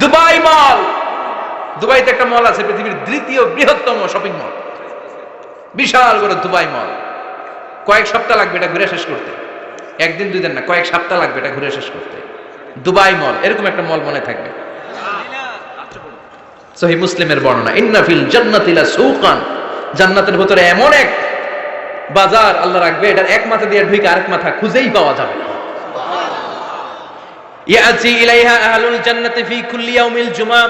দুবাই মল, দুবাইতে একটা মল আছে, পৃথিবীর দ্বিতীয় বৃহত্তম শপিং মল, বিশাল বড় দুবাই মল। কয়েক সপ্তাহ লাগবে এটা ঘুরে শেষ করতে, একদিন দুই দিন না, কয়েক সপ্তাহ লাগবে এটা ঘুরে শেষ করতে। দুবাই মল, এরকম একটা মল মনে থাকবে। সহিহ মুসলিমের বর্ণনা, ইন্না ফিল জান্নাতি লাসুকান, জান্নাতের ভিতরে এমন এক বাজার আল্লাহ রাখবে, এটার এক মাথা দিয়ে ঢুকে আরেক মাথা খুঁজেই পাওয়া যাবে। ইয়াতি ইলাইহা আহলুল জান্নাতি ফি কুল্লি ইয়াউমিল জুমআ,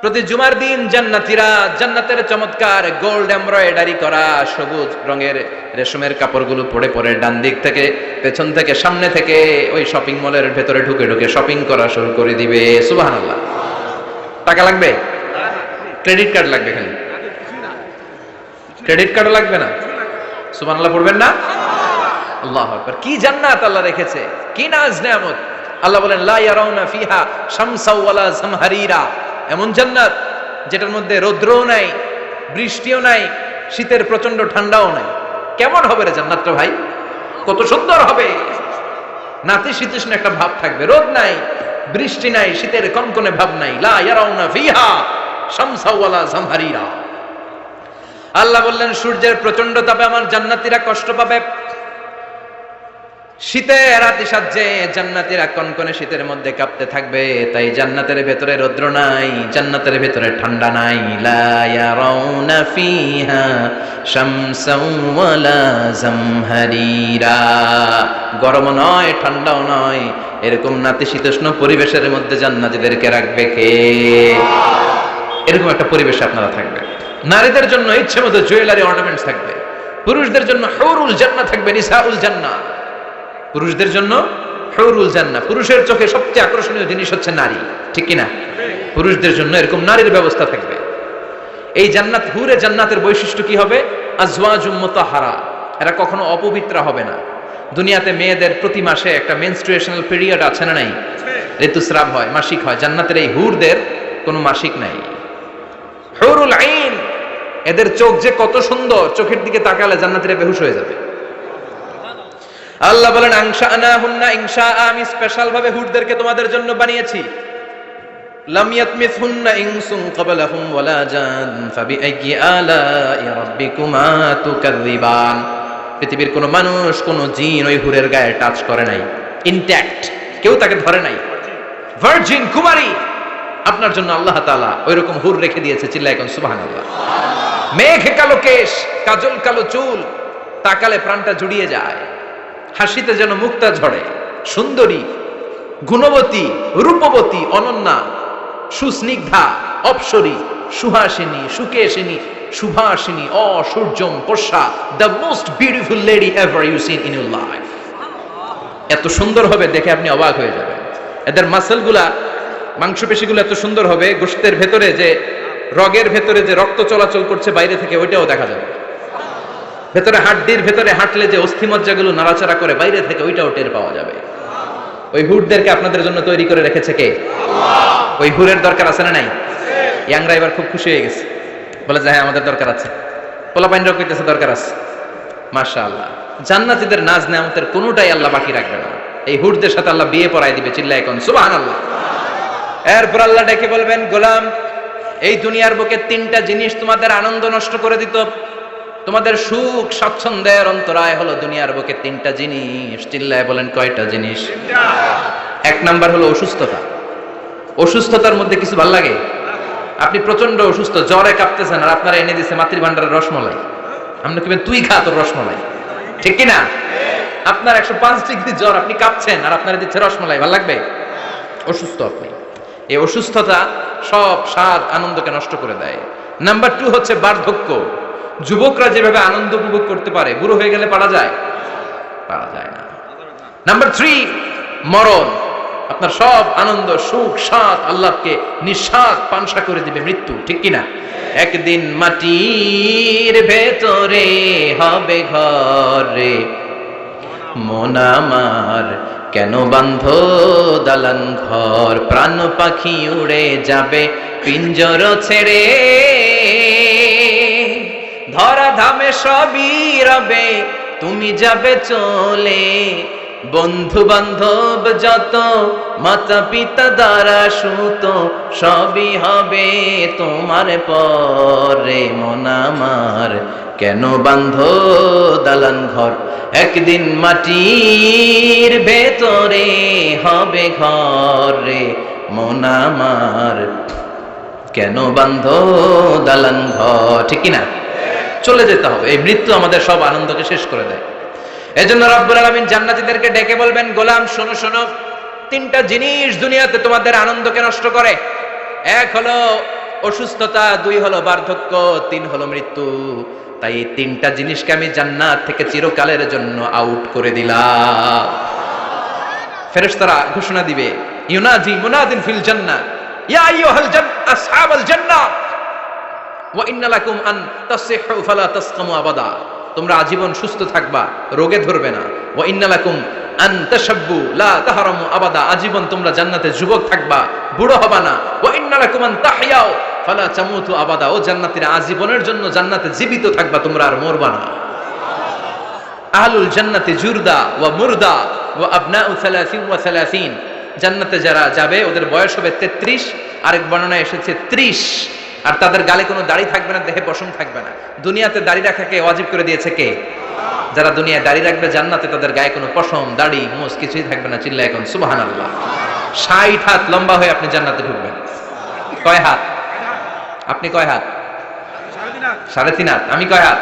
প্রতি জুমার দিন জান্নাতীরা জান্নাতের চমৎকার গোল্ড এমব্রয়ডারি করা সবুজ রঙের রেশমের কাপড়গুলো পরে পরে ডান দিক থেকে, পেছন থেকে, সামনে থেকে ওই শপিং মলের ভেতরে ঢুকে ঢুকে শপিং করা শুরু করে দিবে। সুবহানাল্লাহ। টাকা লাগবে? ক্রেডিট কার্ড লাগবে? খালি ক্রেডিট কার্ডও লাগবে না? সুবহানাল্লাহ পড়বেন না? আল্লাহু আকবার। কি জান্নাত আল্লাহ রেখেছে, কি নাজ নেয়ামত। আল্লাহ বলেন লা ইয়ারাউনা ফিহা শামসাও ওয়ালা জামহারিরা, এমন জান্নাত যেটার মধ্যে রৌদ্রও নাই, বৃষ্টিও নাই, শীতের প্রচন্ড ঠান্ডাও নাই। কেমন হবে রে জান্নাতটা ভাই, কত সুন্দর হবে। নাতিশীতোষ্ণ একটা ভাব থাকবে, রোদ নাই, বৃষ্টি নাই, শীতের কনকনে ভাব নাই। লা ইয়ারাউনা ফিহা শামসাও ওয়ালা জামহারিরা। আল্লাহ বললেন সূর্যের প্রচন্ড তাপে আমার জান্নাতীরা কষ্ট পাবে, শীতে রাতি সাজে জান্নাতীরা কনকনে শীতের মধ্যে কাঁপতে থাকবে। তাই জান্নাতের ভেতরে রৌদ্র নাই, জান্নাতের ভেতরে ঠান্ডা নাই। লা ইয়ারাউনা ফিহা শামসাও ওয়ালা জামহারিরা, গরম নয় ঠান্ডাও নয়, এরকম নাতিশীতোষ্ণ পরিবেশের মধ্যে জান্নাতীদেরকে রাখবে কে? এরকম একটা পরিবেশে আপনারা থাকবে। নারীদের জন্য ইচ্ছে মতো জুয়েলারি অর্নামেন্টস থাকবে, পুরুষদের জন্য হুরুল জান্নাহ থাকবে, নিসাউল জান্নাহ। পুরুষদের জন্য হুরুল জান্নাহ, পুরুষের চোখে সবচেয়ে আকর্ষণীয় জিনিস হচ্ছে নারী, ঠিক কিনা? পুরুষদের জন্য এরকম নারীর ব্যবস্থা থাকবে। এই জান্নাত, হুরে জান্নাতের বৈশিষ্ট্য কি হবে? আজওয়াজুম মুতাহহারা, এরা কখনো অপবিত্র হবে না। দুনিয়াতে মেয়েদের প্রতি মাসে একটা মেনস্ট্রুয়েশনাল পিরিয়ড আছে না নাই? ঋতুস্রাব হয়, মাসিক হয়। জান্নাতের এই হুরদের কোনো মাসিক নাই। হুরুল আইন, এদের চোখ যে কত সুন্দর, চোখের দিকে তাকালে জান্নাতীরা বেহুশ হয়ে যাবে। আল্লাহ বলেন আনশাআনাহুন্না ইনশাআ, আমি স্পেশাল ভাবে হুরদেরকে তোমাদের জন্য বানিয়েছি। লাম ইয়াতমিসহুন্না ইনসুন ক্বাবলাহুম ওয়ালা জান ফাবিআইয়ি আলাই রাব্বিকুমা তুকাযযিবান। পৃথিবীর কোন মানুষ কোন জিন ওই হুরের গায়ে টাচ করে নাই, ইনট্যাক্ট, কেউ তাকে ধরে নাই। ভার্জিন কুমারী, আপনার জন্য আল্লাহ তাআলা ওইরকম হুর রেখে দিয়েছে। চিল্লায় কোন সুবহানাল্লাহ। মেঘ কালো কেশ, কাজল কালো চুল, তাকালে প্রাণটা জুড়িয়ে যায়, হাসিতে যেন মুক্তা ঝরে, সুন্দরী, গুণবতী, রূপবতী, অনন্যা, সুস্নিগ্ধা, অপ্সরী, সুহাসিনী, সুকেশিনী, সুভাষিনী, অসূর্যম পোষা, the most beautiful lady ever you seen in your life. এত সুন্দর হবে দেখে আপনি অবাক হয়ে যাবেন। এদের মাসলগুলা, মাংসপেশিগুলো এত সুন্দর হবে, গোশতের ভেতরে যে রগের ভেতরে যে রক্ত চলাচল করছে বাইরে থেকে ওইটাও দেখা যাবে। ভেতরে হাড্ডির ভেতরে হাঁটলে যে অস্থিমজ্জাগুলো নাড়াচাড়া করে বাইরে থেকে ওইটাও টের পাওয়া যাবে। ওই হুরদেরকে আপনাদের জন্য তৈরি করে রেখেছে কে? আল্লাহ। ওই হুরের দরকার আছে না নাই? ইয়াংরা এবার খুব খুশি হয়ে গেছে, বলে যে হ্যাঁ আমাদের দরকার আছে। পোলাপাইনরাও কইতেছে দরকার আছে। মাশাআল্লাহ, জান্নাতীদের নাজ নেয়ামতের কোনোটাই আল্লাহ বাকি রাখবে না। এই হুরদের সাথে আল্লাহ বিয়ে পড়াই দিবে। চিল্লায় কোন সুবহানাল্লাহ। এরপর আল্লাহ ডেকে বলবেন, গোলাম, এই দুনিয়ার বুকে তিনটা জিনিস তোমাদের আনন্দ নষ্ট করে দিত, তোমাদের সুখ স্বাচ্ছন্দ্যের অন্তরায় হলো দুনিয়ার বুকে তিনটা জিনিস। চিল্লায় বলেন কয়টা জিনিস? এক নাম্বার হলো অসুস্থতা। অসুস্থতার মধ্যে কিছু ভাল লাগে? আপনি প্রচন্ড অসুস্থ, জ্বরে কাঁপতেছেন, আর আপনারা এনে দিচ্ছে মাতৃভান্ডারের রসমলাই। আপনি কিবেন তুই খা তোর রসমলাই, ঠিক কিনা? আপনার 105 ডিগ্রি জ্বর, আপনি কাঁপছেন, আর আপনারা দিচ্ছে রসমলাই, ভাল লাগবে? অসুস্থ আপনি। এই অসুস্থতা সব স্বাদ আনন্দকে নষ্ট করে দেয়। নাম্বার 2 হচ্ছে বার্ধক্য। যুবকরা যেভাবে আনন্দ উপভোগ করতে পারে, বুড়ো হয়ে গেলে পারা যায়? পারা যায় না। নাম্বার 3 মরণ। আপনার সব আনন্দ, সুখ, স্বাদ আল্লাহকে নিঃস্বাদ পানসা করে দিবে মৃত্যু, ঠিক কিনা? একদিন মাটির ভেতরে হবে ঘরে, মন আমার কেন বান্ধ দালান ঘর, প্রাণ পাখি উড়ে যাবে পিঞ্জর ছেড়ে, ধরা ধামে সবই রবে তুমি যাবে চলে, বন্ধু বান্ধব যত মাতা পিতা দ্বারা সুত সবই হবে তোমার পরে, মন আমার কেন বান্ধ দালান ঘর, একদিন মাটির ভেতরে হবে ঘরে, মন আমার কেন বান্ধ দালান ঘর, ঠিক কিনা? চলে যেতে হবে। এই মৃত্যু আমাদের সব আনন্দকে শেষ করে দেয়। এজন্য রব্বুল আলামিন জান্নাতীদেরকে ডেকে বলবেন, গোলাম শোনো শোনো, তিনটা জিনিস দুনিয়াতে তোমাদের আনন্দকে নষ্ট করে। এক হলো অসুস্থতা, 2 হলো বার্ধক্য, 3 হলো মৃত্যু। তাই এই তিনটা জিনিসকে আমি জান্নাত থেকে চিরকালের জন্য আউট করে দিলাম। ফেরেশতারা ঘোষণা দিবে, ইউনাদি মুনাদিন ফিল জান্নাহ, ইয়া আইয়ুহাল আসহাবাল জান্নাহ ওয়া ইন্না লাকুম আন তাসিহু ফালা তাসকামু আবাদা। তোমরা আজীবন সুস্থ থাকবা, রোগে ধরবে না। ওয়া ইন্না লাকুম আন তাশাব্বু লা তাহরামু আবাদা। আজীবন তোমরা জান্নাতে যুবক থাকবা, বুড়ো হবা না। ওয়া ইন্না লাকুম আন তাহইয়াও ফালা তামুতু আবাদা। ও জান্নাতীরা, আজীবনের জন্য জান্নাতে জীবিত থাকবা, তোমরা আর মরবা না। আহলুল জান্নাতি জুরদা ওয়া মুরদা ওয়া আবনাউ 30 ওয়া 30। জান্নাতে যারা যাবে ওদের বয়স হবে 33, আরেক বর্ণনায় এসেছে 30। আর তাদের গালে কোনো দাড়ি থাকবে না, দেহে পশম থাকবে না। দুনিয়াতে দাড়ি রাখাকে ওয়াজিব করে দিয়েছে কে? যারা দুনিয়ায় দাড়ি রাখবে, জান্নাতে তাদের গায়ে কোনো পশম, দাড়ি, মোজ কিছুই থাকবে না। চিল্লায় এখন সুবহানাল্লাহ। 60 হাত লম্বা হয়ে আপনি জান্নাতে ঢুকবেন। কয় হাত? আপনি কয় হাত? 3.5 হাত। আমি কয় হাত?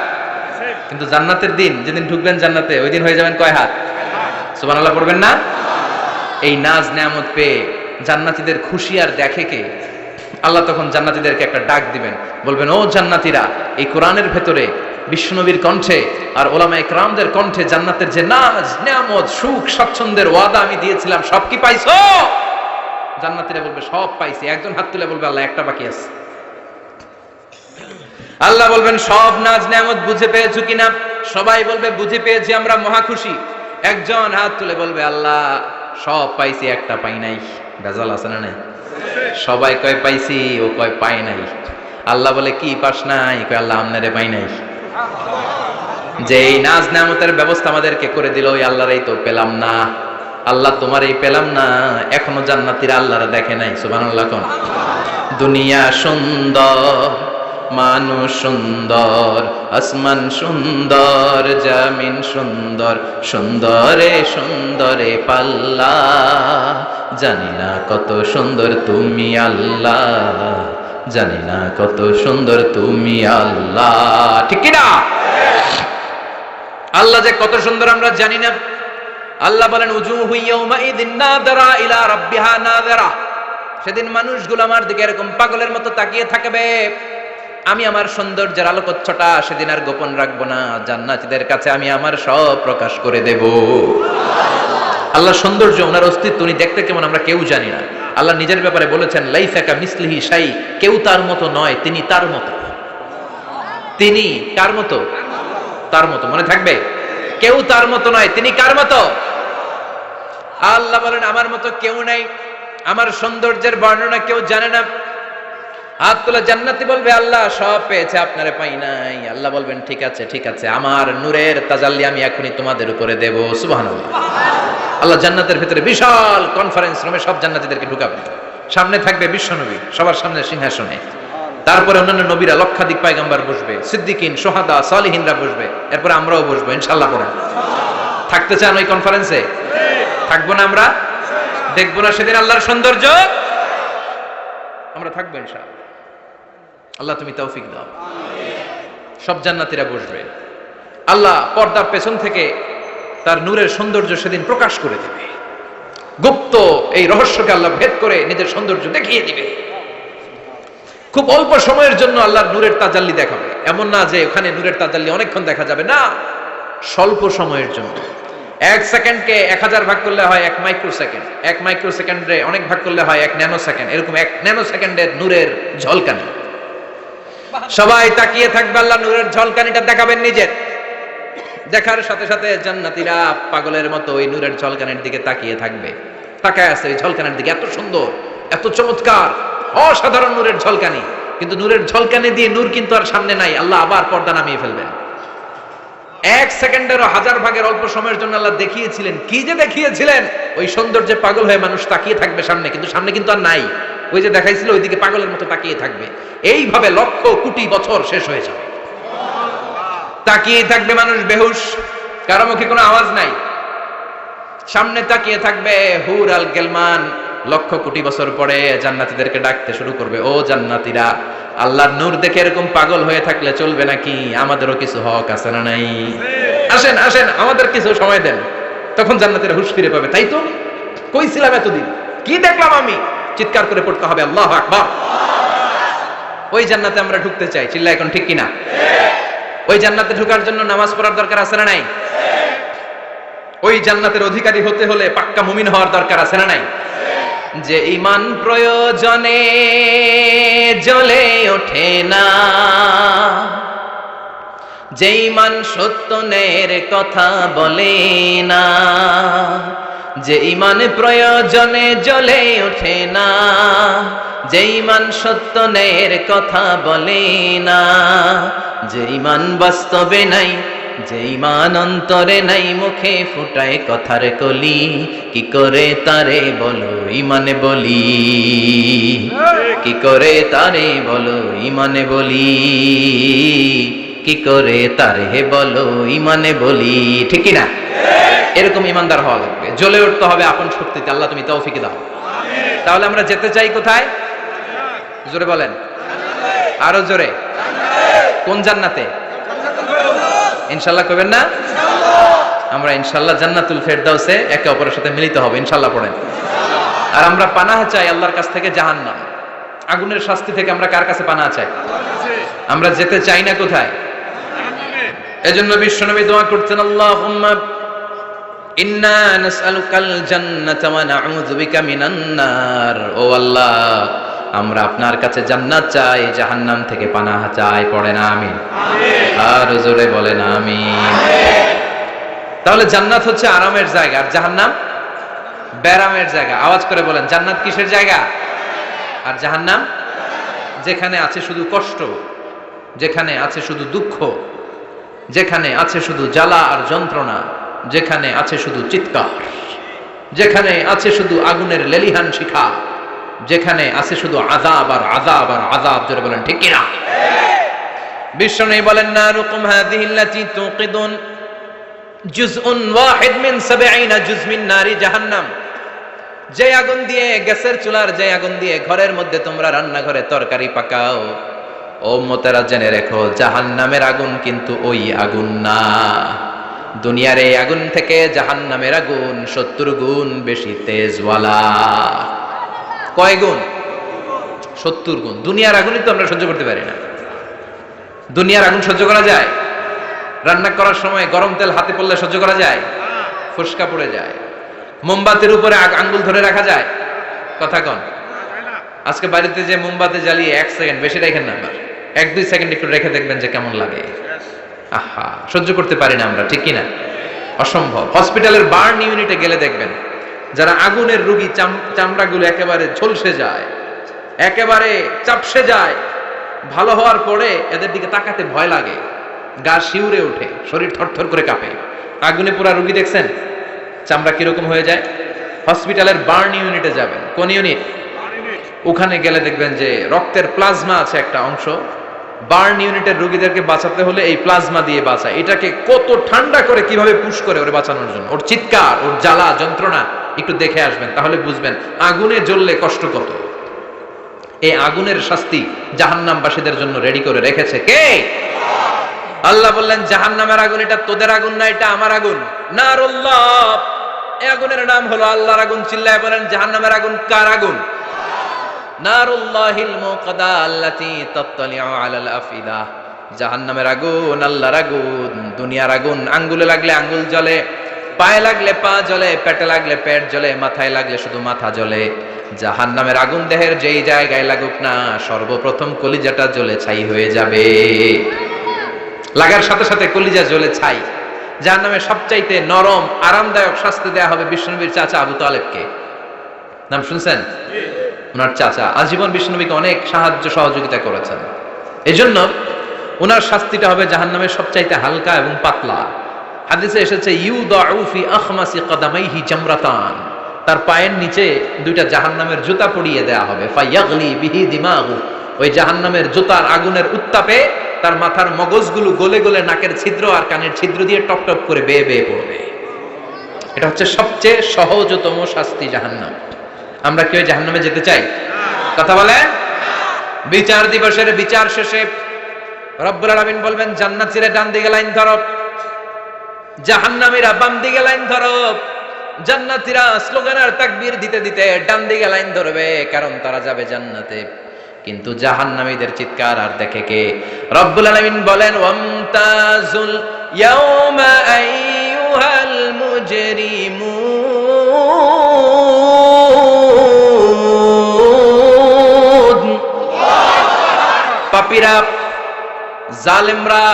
কিন্তু জান্নাতের দিন যেদিন ঢুকবেন জান্নাতে, ওই দিন হয়ে যাবেন কয় হাত? সুবহানাল্লাহ পড়বেন না? এই নাজ নেয়ামত পেয়ে জান্নাতীদের খুশি আর দেখে কে? আল্লাহ তখন জান্নাতীদেরকে একটা ডাক দিবেন, বলবেন, ও জান্নাতীরা, এই কোরআনের ভেতরে বিশ্বনবীর কণ্ঠে আর ওলামা ইকরামদের কণ্ঠে জান্নাতের যে নাজ নেয়ামত, সুখ স্বাচ্ছন্দ্যের ওয়াদা আমি দিয়েছিলাম, সব কি পাইছো? জান্নাতীরা বলবে সব পাইছি। একজন হাত তুলে বলবে, আল্লাহ একটা বাকি আছে। আল্লাহ বলবেন, সব নাজ নেয়ামত বুঝে পেয়েছো কিনা? সবাই বলবে বুঝে পেয়েছি, আমরা মহা খুশি। একজন হাত তুলে বলবে, আল্লাহ সব পাইছি, একটা পাই নাই। বেজাল আছে না নাই? সবাই কয় পাইছি, ও কয় পাই নাই। আল্লাহ বলে, কি পাস নাই? কয় আল্লাহ আমনেরে পাই নাই। যে এই নাজ নেয়ামতের ব্যবস্থা আমাদেরকে করে দিল ওই আল্লাহরই তো পেলাম না। আল্লাহ তোমার এই পেলাম না, এখনো জান্নাতীরা আল্লাহরা দেখে নাই। সুবহানাল্লাহ কোন। দুনিয়া সুন্দর, মানুষ সুন্দর, আসমান সুন্দর, জামিন সুন্দর, সুন্দরে সুন্দরে পাল্লা, জানি না কত সুন্দর তুমি আল্লাহ, জানি না কত সুন্দর তুমি আল্লাহ। ঠিক কি না? আল্লাহ যে কত সুন্দর আমরা জানি না। আল্লাহ বলেন উজুহু ইয়াউমাইযিন নাযিরা ইলা রাব্বিহা নাযিরা, সেদিন মানুষগুলো আমার দিকে এরকম পাগলের মতো তাকিয়ে থাকবে। আমি আমার সৌন্দর্যের আলোকচ্ছটা সেদিন আর গোপন রাখবো না, জান্নাতীদের কাছে আমি আমার সব প্রকাশ করে দেব। আল্লাহ সৌন্দর্য, ওনার অস্তিত্ব, উনি দেখতে কেমন আমরা কেউ জানি না। আল্লাহ নিজের ব্যাপারে বলেছেন লাইসা কামিসলিহি শাই, কেউ তার মতো নয়, তিনি তার মতো। তিনি কার মতো? তার মতো। মনে থাকবে, কেউ তার মতো নয়, তিনি কার মতো? আল্লাহ বলেন আমার মতো কেউ নাই, আমার সৌন্দর্যের বর্ণনা কেউ জানে না। হাত তুলে জান্নাতি বলবে আল্লাহ সব পেয়েছে, আপনারে পাই নাই। আল্লাহ বলবেন ঠিক আছে ঠিক আছে, আমার নূরের তাজাল্লি আমি এখনই তোমাদের উপরে দেব। সুবহানাল্লাহ। আল্লাহ জান্নাতের ভিতরে বিশাল কনফারেন্স রুমে সব জান্নাতীদেরকে ঢুকাবেন। সামনে থাকবে বিশ্বনবী, সবার সামনে সিংহাসনে। তারপরে অন্যান্য নবীরা, লক্ষাধিক পয়গম্বর বসবে, সিদ্দিকিন, সুহাদা, সালিহিনরা বসবে। এরপরে আমরাও বসবো ইনশাআল্লাহ। পড়েন, থাকতে চান ওই কনফারেন্সে? থাকবো না আমরা? দেখবো না সেদিন আল্লাহর সৌন্দর্য? আমরা থাকবো ইনশাআল্লাহ। আল্লাহ তুমি তৌফিক দাও। সব জান্নাতীরা বসবে, আল্লাহ পর্দার পেছন থেকে তার নূরের সৌন্দর্য সেদিন প্রকাশ করে দেবে। গুপ্ত এই রহস্যকে আল্লাহ ভেদ করে নিজের সৌন্দর্য দেখিয়ে দিবে। খুব অল্প সময়ের জন্য আল্লাহর নূরের তাজাল্লি দেখাবে। এমন না যে ওখানে নূরের তাজাল্লি অনেকক্ষণ দেখা যাবে, না, স্বল্প সময়ের জন্য। 1 সেকেন্ডকে 1000 ভাগ করলে হয় 1 মাইক্রোসেকেন্ড, 1 মাইক্রোসেকেন্ডে অনেক ভাগ করলে হয় 1 ন্যানো সেকেন্ড। এরকম 1 ন্যানো সেকেন্ডের নূরের ঝলকানি। সবাই তাকিয়ে থাকবে, আল্লাহ নূরের ঝলকানিটা দেখাবেন নিজের। দেখার সাথে সাথে জান্নাতীরা পাগলের মতো ওই নূরের ঝলকানির দিকে তাকিয়ে থাকবে। তাকায় আছে ওই ঝলকানির দিকে, এত সুন্দর, এত চমৎকার, অসাধারণ নূরের ঝলকানি। কিন্তু নূরের ঝলকানি দিয়ে নূর কিন্তু আর সামনে নাই। আল্লাহ আবার পর্দা নামিয়ে ফেলবেন। 1 সেকেন্ডেরও 1000 ভাগের অল্প সময়ের জন্য আল্লাহ দেখিয়েছিলেন। কি যে দেখিয়েছিলেন! ওই সৌন্দর্যে পাগল হয়ে মানুষ তাকিয়ে থাকবে সামনে, কিন্তু সামনে কিন্তু আর নাই। ওই যে দেখাইছিল ওইদিকে পাগলের মতো তাকিয়ে থাকবে। এইভাবে লক্ষ কোটি বছর শেষ হয়ে যাবে। তাকিয়ে থাকবে মানুষ বেহুশ, কারো মুখে কোনো আওয়াজ নাই। সামনে তাকিয়ে থাকবে হুর আল গেলমান। লক্ষ কোটি বছর পরে জান্নাতীদেরকে ডাকতে শুরু করবে, ও জান্নাতীরা, আল্লাহর নূর দেখে এরকম পাগল হয়ে থাকলে চলবে নাকি? আমাদেরও কিছু হক আছে না নাই? আসেন আসেন, আমাদের কিছু সময় দেন। তখন জান্নাতীরা হুঁশ ফিরে পাবে, তাই তো কই ছিলাম এতদিন, কি দেখলাম আমি? চিৎকার করে পড়তে হবে আল্লাহু আকবার। ওই জান্নাতে আমরা ঢুকতে চাই, চিল্লা এখন ঠিক কিনা? ওই জান্নাতে ঢোকার জন্য নামাজ পড়ার দরকার আছে না নাই? ওই জান্নাতের অধিকারী হতে হলে পাক্কা মুমিন হওয়ার দরকার আছে না নাই? যে ঈমান প্রয়োজনে জ্বলে ওঠে না, যে ঈমান সত্যের কথা বলে না, যে ঈমান প্রয়োজনে জ্বলে ওঠে না, যে ঈমান সত্যের কথা বলে না, যে ঈমান বাস্তবে নাই, যে ঈমান অন্তরে নাই, মুখে ফুটায় কথার কলি, কি করে তারে বলো ঈমানে বলি, কি করে তারে বলো ঈমানে বলি, কি করে তারে বলো ঈমানে বলি। ঠিক কি না? এরকম ঈমানদার হওয়া লাগবে, জ্বলে উঠতে হবে আপন শক্তিতে। আল্লাহ তুমি তৌফিক দাও। তাহলে আমরা যেতে চাই কোথায়? জোরে বলেন, আরো জোরে। কোন জান্নাতে? ইনশাআল্লাহ কইবেন না? আমরা ইনশাআল্লাহ জান্নাতুল ফেরদাউসে একে অপরের সাথে মিলিত হবে ইনশাআল্লাহ। পড়েন। আর আমরা পানাহ চাই আল্লাহর কাছ থেকে জাহান্নাম, আগুনের শাস্তি থেকে। আমরা কার কাছে পানাহ চাই? আমরা যেতে চাই না কোথায়? এজন্য বিশ্বনবী দোয়া করতেন, আল্লাহুম্মা ইন্না নাসআলুকাল জান্নাতা ওয়া নাউযু বিকা মিনান নার। ও আল্লাহ, আমরা আপনার কাছে জান্নাত চাই, জাহান্নাম থেকে পানাহ চাই। পড়েন আমিন। আর জোরে বলেন আমিন। তাহলে জান্নাত হচ্ছে আরামের জায়গা, আর জাহান্নাম ব্যারামের জায়গা। আওয়াজ করে বলেন, জান্নাত কিসের জায়গা আর জাহান্নাম? যেখানে আছে শুধু কষ্ট, যেখানে আছে শুধু দুঃখ, যেখানে আছে শুধু জ্বালা আর যন্ত্রণা, যেখানে আছে শুধু চিৎকার, যেখানে আছে শুধু আগুনের লেলিহান শিখা, যেখানে আছে শুধু আযাব আর আযাব আর আযাব। জোরে বলেন ঠিক কিনা? বিষ্ণু বলেন নারুকুম হাযিহিল্লাতী তুকিদুন জুজউন ওয়াহিদ মিন 70 জুজ মিন নারি জাহান্নাম। যে আগুন দিয়ে, গ্যাসের চুলার যে আগুন দিয়ে ঘরের মধ্যে তোমরা রান্নাঘরে তরকারি পাকাও, ও উম্মতেরা জেনে রেখো জাহান্নামের আগুন কিন্তু ওই আগুন না। দুনিয়ার এই আগুন থেকে জাহান্নামের আগুন 70 গুণ বেশি তেজওয়ালা। কয় গুণ? 70 গুণ। দুনিয়ার আগুনই তো আমরা সহ্য করতে পারি না। দুনিয়ার আগুন সহ্য করা যায়? রান্না করার সময় গরম তেল হাতে পড়লে সহ্য করা যায়? ফুসকা পড়ে যায়। মোমবাতির উপরে আঙ্গুল ধরে রাখা যায়? কথা কন। আজকে বাড়িতে যে মোমবাতি জ্বালিয়ে 1 সেকেন্ড বেশি রাখেন না, 1-2 সেকেন্ড একটু রেখে দেখবেন যে কেমন লাগে। আহা, সহ্য করতে পারি না আমরা, ঠিক কিনা? অসম্ভব। হসপিটালের বার্ন ইউনিটে গেলে দেখবেন যারা আগুনের রোগী, চামড়াগুলো একেবারে ঝলসে যায়, একেবারে চাপসে যায়, ভালো হওয়ার পরে এদের দিকে তাকাতে ভয় লাগে, গা শিউরে ওঠে, শরীর থরথর করে কাঁপে। আগুনে পুরা রোগী দেখছেন চামড়া কিরকম হয়ে যায়? হসপিটালের বার্ন ইউনিটে যাবেন। কোন ইউনিট? ওখানে গেলে দেখবেন যে রক্তের প্লাজমা আছে একটা অংশ। বার্ন ইউনিটের রোগীদেরকে বাঁচাতে হলে এই প্লাজমা দিয়ে বাঁচায়। এটাকে কত ঠান্ডা করে কিভাবে পুশ করে ওরে বাঁচানোর জন্য, ওর চিৎকার, ওর জ্বালা যন্ত্রণা একটু দেখে আসবেন, তাহলে বুঝবেন আগুনে জ্বললে কষ্ট কত। এই আগুনের শাস্তি জাহান্নামবাসীদের জন্য রেডি করে রেখেছে কে? আল্লাহ বললেন জাহান্নামের আগুন এটা তোদের আগুন না, এটা আমার আগুন। নারুল্লাহ, এই আগুনের নাম হলো আল্লাহর আগুন। চিল্লায় বলেন জাহান্নামের আগুন কার আগুন? নারুল্লাহিল মুকাদা আল্লাতী তাত্তালিউ আলাল আফিদা। জাহান্নামের আগুন আল্লাহর আগুন। দুনিয়ার আগুন আঙ্গুলে লাগলে আঙ্গুল জ্বলে, পায়ে লাগলে পা জ্বলে, পেটে লাগলে পেট জ্বলে, মাথায় লাগলে শুধু মাথা জ্বলে। জাহান্নামের আগুন দেহের যেই জায়গায় লাগুক না, সর্বপ্রথম কলিজাটা জ্বলে ছাই হয়ে যাবে। লাগার সাথে সাথে কলিজা জ্বলে ছাই। জাহান্নামের সবচাইতে নরম আরামদায়ক শাস্তি দেয়া হবে বিশ্বনবীর চাচা আবু তালেবকে। নাম শুনছেন? ওনার চাচা আজীবন বিশ্বনবীকে অনেক সাহায্য সহযোগিতা করেছেন। এজন্য ওনার শাস্তিটা হবে জাহান্নামের সবচাইতে হালকা এবং পাতলা। হাদিসে এসেছে ইউদাউ ফি আখমাসি কদামাইহি জামরাতান। তার পায়ের নিচে 2টা জাহান্নামের জুতা পরিয়ে দেয়া হবে। ফায়াগলি বিহি দিমাগু। ওই জাহান্নামের জুতার আগুনের উত্তাপে তার মাথার মগজগুলো গলে গলে নাকের ছিদ্র আর কানের ছিদ্র দিয়ে টপ টপ করে বেয়ে বেয়ে পড়বে। এটা হচ্ছে সবচেয়ে সহজতম শাস্তি, জাহান্নাম। আমরা কি ওই জাহান্নামে যেতে চাই? কথা বলে। বিচার দিবসের বিচার শেষে রব্বুল আলামিন বলবেন জান্নাতীরা ডান দিকে লাইন ধরো, জাহান্নামীরা বাম দিকে লাইন ধরো। জান্নাতীরা স্লোগান আর তাকবীর দিতে দিতে ডান দিকে লাইন ধরবে, কারণ তারা যাবে জান্নাতে। কিন্তু জাহান্নামীদের চিৎকার আর দেখে কে? রব্বুল আলামিন বলেন ওয়ামতাজুল ইয়াউমা আইয়ুহাল মুজরিমুন। পাপীরা, জালেমরা,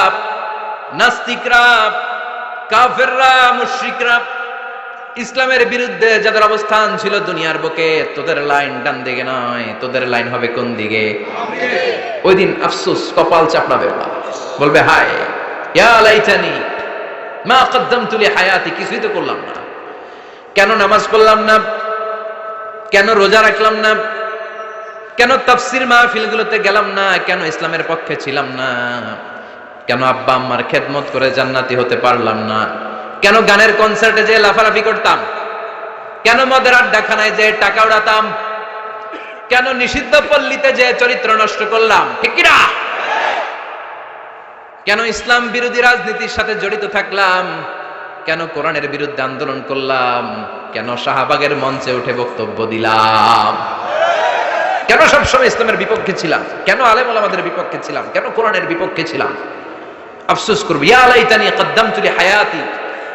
নাস্তিকরা, কাফেররা, মুশরিকরা, ইসলামের বিরুদ্ধে যাদের অবস্থান ছিল দুনিয়ার বুকে, তোদের লাইন ডান দিকে নয়, তোদের লাইন হবে কোন দিকে? ওই দিন আফসোস, কপাল চাপড়াবে, বলবে হায় ইয়া লাইতানি মা কদ্দামতু লি হায়াতি। কিছুই তো করলাম না, কেন নামাজ পড়লাম না, কেন রোজা রাখলাম না, কেন তাফসীর মাহফিলগুলোতে গেলাম না, কেন ইসলামের পক্ষে ছিলাম না, কেন আব্বা আম্মার খেদমত করে জান্নাতি হতে পারলাম না, কেন গানের কনসার্টে যে লাফালাফি করতাম, কেন মদের আড্ডাখানায় যে টাকা উড়াতাম, কেন নিষিদ্ধ পল্লীতে যে চরিত্র নষ্ট করলাম, ঠিক কিনা? কেন ইসলাম বিরোধী রাজনীতির সাথে জড়িত থাকলাম, কেন কোরআনের বিরুদ্ধে আন্দোলন করলাম, কেন শাহবাগের মঞ্চে উঠে বক্তব্য দিলাম, কেন সবসময় ইসলামের বিপক্ষে ছিলাম, কেন আলেম ওলামাদের বিপক্ষে ছিলাম, কেন কোরআনের বিপক্ষে ছিলাম? আফসোস করব, ইয়া লাইতানি কদ্দামতু লি হায়াতি।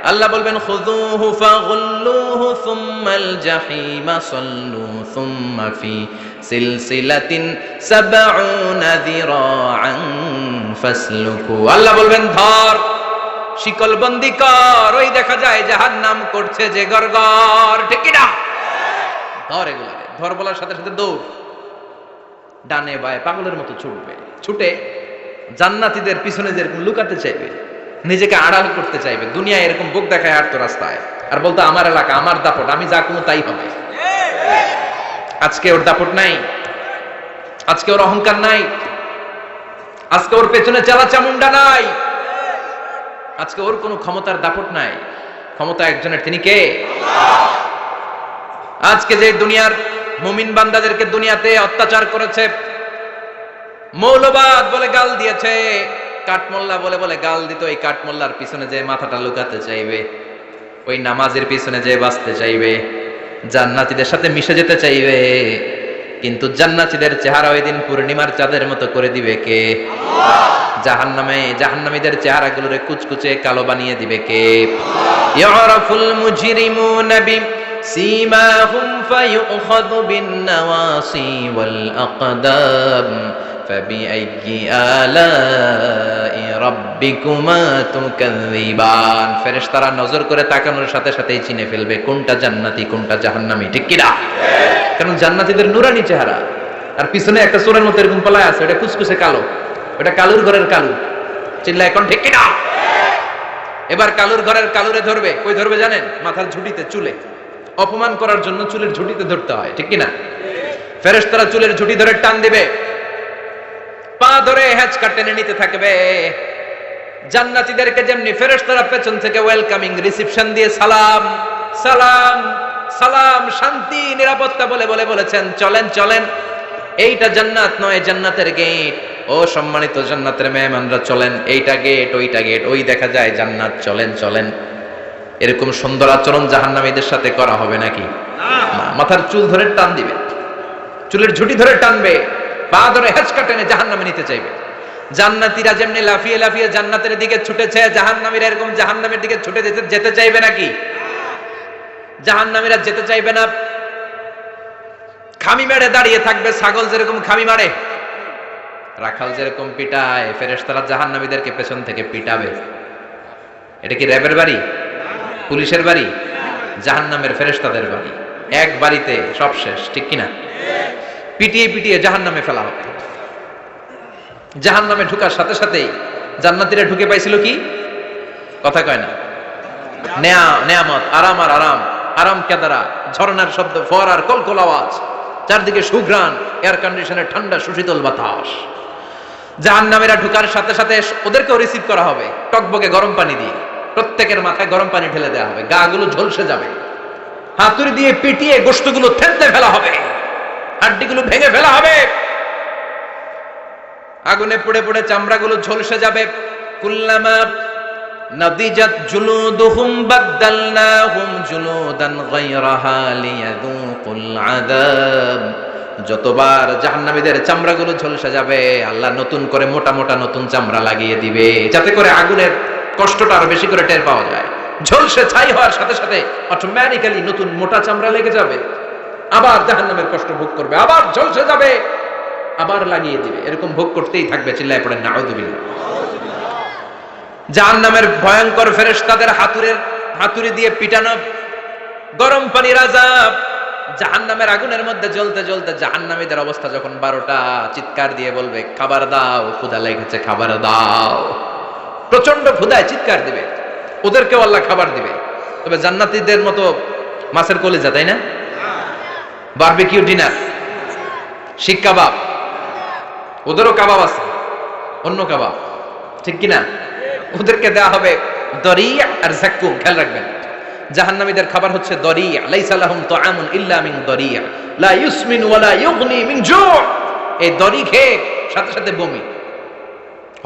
আল্লাহ বলবেন খুযুহু ফাগুল্লুহু সুম্মাল জাহিমা সাল্লু সুম্মা ফি সিলসিলাতিন ৭০ যিরাআন ফাসলুকু। আল্লাহ বলবেন ধর, শিকলবন্দি কর, ওই দেখা যায় জাহান্নাম করছে যে গরগর, ঠিক কি না? ধর এগুলাকে, ধর বলার সাথে সাথে দৌড়, ডানে বায়ে পাগলের মতো ছুটবে, ছুটে জান্নাতীদের পিছনে যেরকম লুকাতে চাইবে নিজেকে আড়াল করতে চাইবে, দুনিয়া এরকম বুক দেখায় হাঁটতো রাস্তায় আর বলতো আমার এলাকা, আমার দাপট, আমি যা কোনো তাই হবে। আজকে ওর দাপট নাই, আজকে ওর অহংকার নাই, আজকে ওর পেছনে চালা চামুন্ডা নাই, আজকে ওর কোনো ক্ষমতার দাপট নাই। ক্ষমতা একজনের, তিনি কে? আজকে যে দুনিয়ার মুমিন বান্দাদেরকে দুনিয়াতে অত্যাচার করেছে, মৌলবাদ বলে গাল দিয়েছে, কাঠমোল্লা বলে বলে গাল দিত, এই কাঠমোল্লার পিছনে যে মাথাটা লুকাতে চাইবে, ওই নামাজের পিছনে যে বাঁচতে চাইবে, জান্নাতীদের সাথে মিশে যেতে চাইবে, কিন্তু জান্নাতীদের চেহারা ওই দিন পূর্ণিমার চাঁদের মতো করে দিবে কে? জাহান্নামীদের চেহারাগুলোরে কুচকুচে কালো বানিয়ে দিবে কে? ইয়ারাফুল মুজরিমুনা বিসীমাহুম ফায়ুখাযু বিন-নাওয়াসি ওয়াল আকদাম ফাবিআইয়ি আলাই রাব্বিকুমা তুকাযযিবান। ফেরেশতারা নজর করে তাকানোর সাথে সাথেই চিনে ফেলবে কোনটা জান্নাতি কোনটা জাহান্নামী, ঠিক কি না? কারণ জান্নাতীদের নূরানি চেহারা, আর পিছনে একটা চোরের মতো এরকম পালায় আছে, ওটা কুচকুচে কালো, ওটা কালুর ঘরের কালু। চিল্লা এখন, ঠিক কি না? এবার কালুর ঘরের কালুরে ধরবে, কই ধরবে জানেন? মাথার ঝুঁটিতে, চুলে। অপমান করার জন্য চুলের ঝুঁটিতে ধরতে হয়, ঠিক কি না? ফেরেশতারা চুলের ঝুঁটি ধরে টান দিবে, পা ধরে হ্যাঁচকা টেনে নিতে থাকবে। জান্নাতীদেরকে যেমনি ফেরেশতারা পেছন থেকে ওয়েলকামিং রিসিপশন দিয়ে সালাম সালাম সালাম, শান্তি নিরাপত্তা বলে বলে বলেছেন চলেন চলেন, এইটা জান্নাত নয়, জান্নাতের গেট। ও সম্মানিত জান্নাতের মেহমানরা চলেন, এইটা গেট, ওইটা গেট, ওই দেখা যায় জান্নাত, চলেন চলেন। এরকম সুন্দর আচরণ জাহান্নামীদের সাথে করা হবে নাকি? না। মাথার চুল ধরে টান দিবে, চুলের ঝুঁটি ধরে টানবে, পা ধরে হ্যাঁচকা টেনে জাহান্নামে নিতে চাইবে। জান্নাতীরা যেমনি লাফিয়ে লাফিয়ে জান্নাতের দিকে ছুটেছে, জাহান্নামীরা এরকম জাহান্নামের দিকে ছুটে যেতে চাইবে নাকি? জাহান্নামীরা যেতে চাইবে না, খামি মেরে দাঁড়িয়ে থাকবে। ছাগল যেরকম খামি মারে, রাখাল যেরকম পিটায়, ফেরেশতারা জাহান্নামীদেরকে পেছন থেকে পিটাবে। এটা কি র্যাবের বাড়ি, পুলিশের বাড়ি? জাহান্নামের ফেরেশতাদের বাড়ি। এক বাড়িতে সব শেষ, ঠিক কিনা? পিটিয়ে পিটিয়ে জাহান্নামে ফেলা হবে। জাহান্নামে ঢুকার সাথে সাথেই জান্নাতীরা ঢুকে পাইছিল কি? কথা কয় না। নেয়ামত, আরাম আর আরাম, আরাম কেদারা, ঝর্ণার শব্দ, ফোয়ারার কলকল আওয়াজ, চারদিকে সুঘ্রাণ, এয়ার কন্ডিশনের ঠান্ডা সুশীতল বাতাস। জাহান্নামীরা ঢুকার সাথে সাথে ওদেরকেও রিসিভ করা হবে টকবকে গরম পানি দিয়ে। প্রত্যেকের মাথায় গরম পানি ঢেলে দেওয়া হবে, গা গুলো ঝলসে যাবে, হাতুড়ি দিয়ে পিটিয়ে গোশতগুলো থেতলে ফেলা হবে, হাড্ডিগুলো ভেঙে ফেলা হবে, আগুনে পুড়ে পুড়ে চামড়াগুলো ঝলসে যাবে। কুল্লামা নাদিজাত জুলুদুহুম বাদদালনাহুম জুলুদান গায়রাহা লিয়াযুকুল আযাব। যতবার জাহান্নামীদের চামড়াগুলো ঝলসে যাবে, আল্লাহ নতুন করে মোটা মোটা নতুন চামড়া লাগিয়ে দিবে, যাতে করে আগুনের কষ্টটা আরো বেশি করে টের পাওয়া যায়। ঝলসে ছাই হওয়ার সাথে সাথে অটোমেটিক্যালি নতুন মোটা চামড়া লেগে যাবে, আবার জাহান্নামের কষ্ট ভোগ করবে, আবার ঝলসে যাবে, আবার লাগিয়ে দিবে, এরকম ভোগ করতেই থাকবে। চিল্লায় পড়েন নাউযুবিল্লাহ। জাহান্নামের ভয়ঙ্কর ফেরেশতাদের হাতুড়ি দিয়ে পিটানো, গরম পানির আযাব, জাহান্নামের আগুনের মধ্যে জ্বলতে জ্বলতে জাহান্নামীদের অবস্থা যখন 12টা, চিৎকার দিয়ে বলবে খাবার দাও, ক্ষুধা লেগেছে, খাবার দাও। প্রচন্ড ক্ষুধায় চিৎকার দিবে, ওদেরকেও আল্লাহ খাবার দিবে। তবে জান্নাতীদের মতো মাছের কলিজা, তাই না? বারবিকিউ ডিনার, শিক কাবাব, ওদেরও কাবাব আছে, অন্য কাবাব, ঠিক কিনা? ওদেরকে দেওয়া হবে দরিয়া আর যাক্কুম। খেয়াল রাখবেন, জাহান্নামীদের খাবার হচ্ছে দরিয়া। লাইসা লাহুম তুআমুন ইল্লা মিন দরিয়া লা ইউসমিন ওয়ালা ইউগনি মিন জু'। এই দরি খেয়ে সাথে সাথে বমি,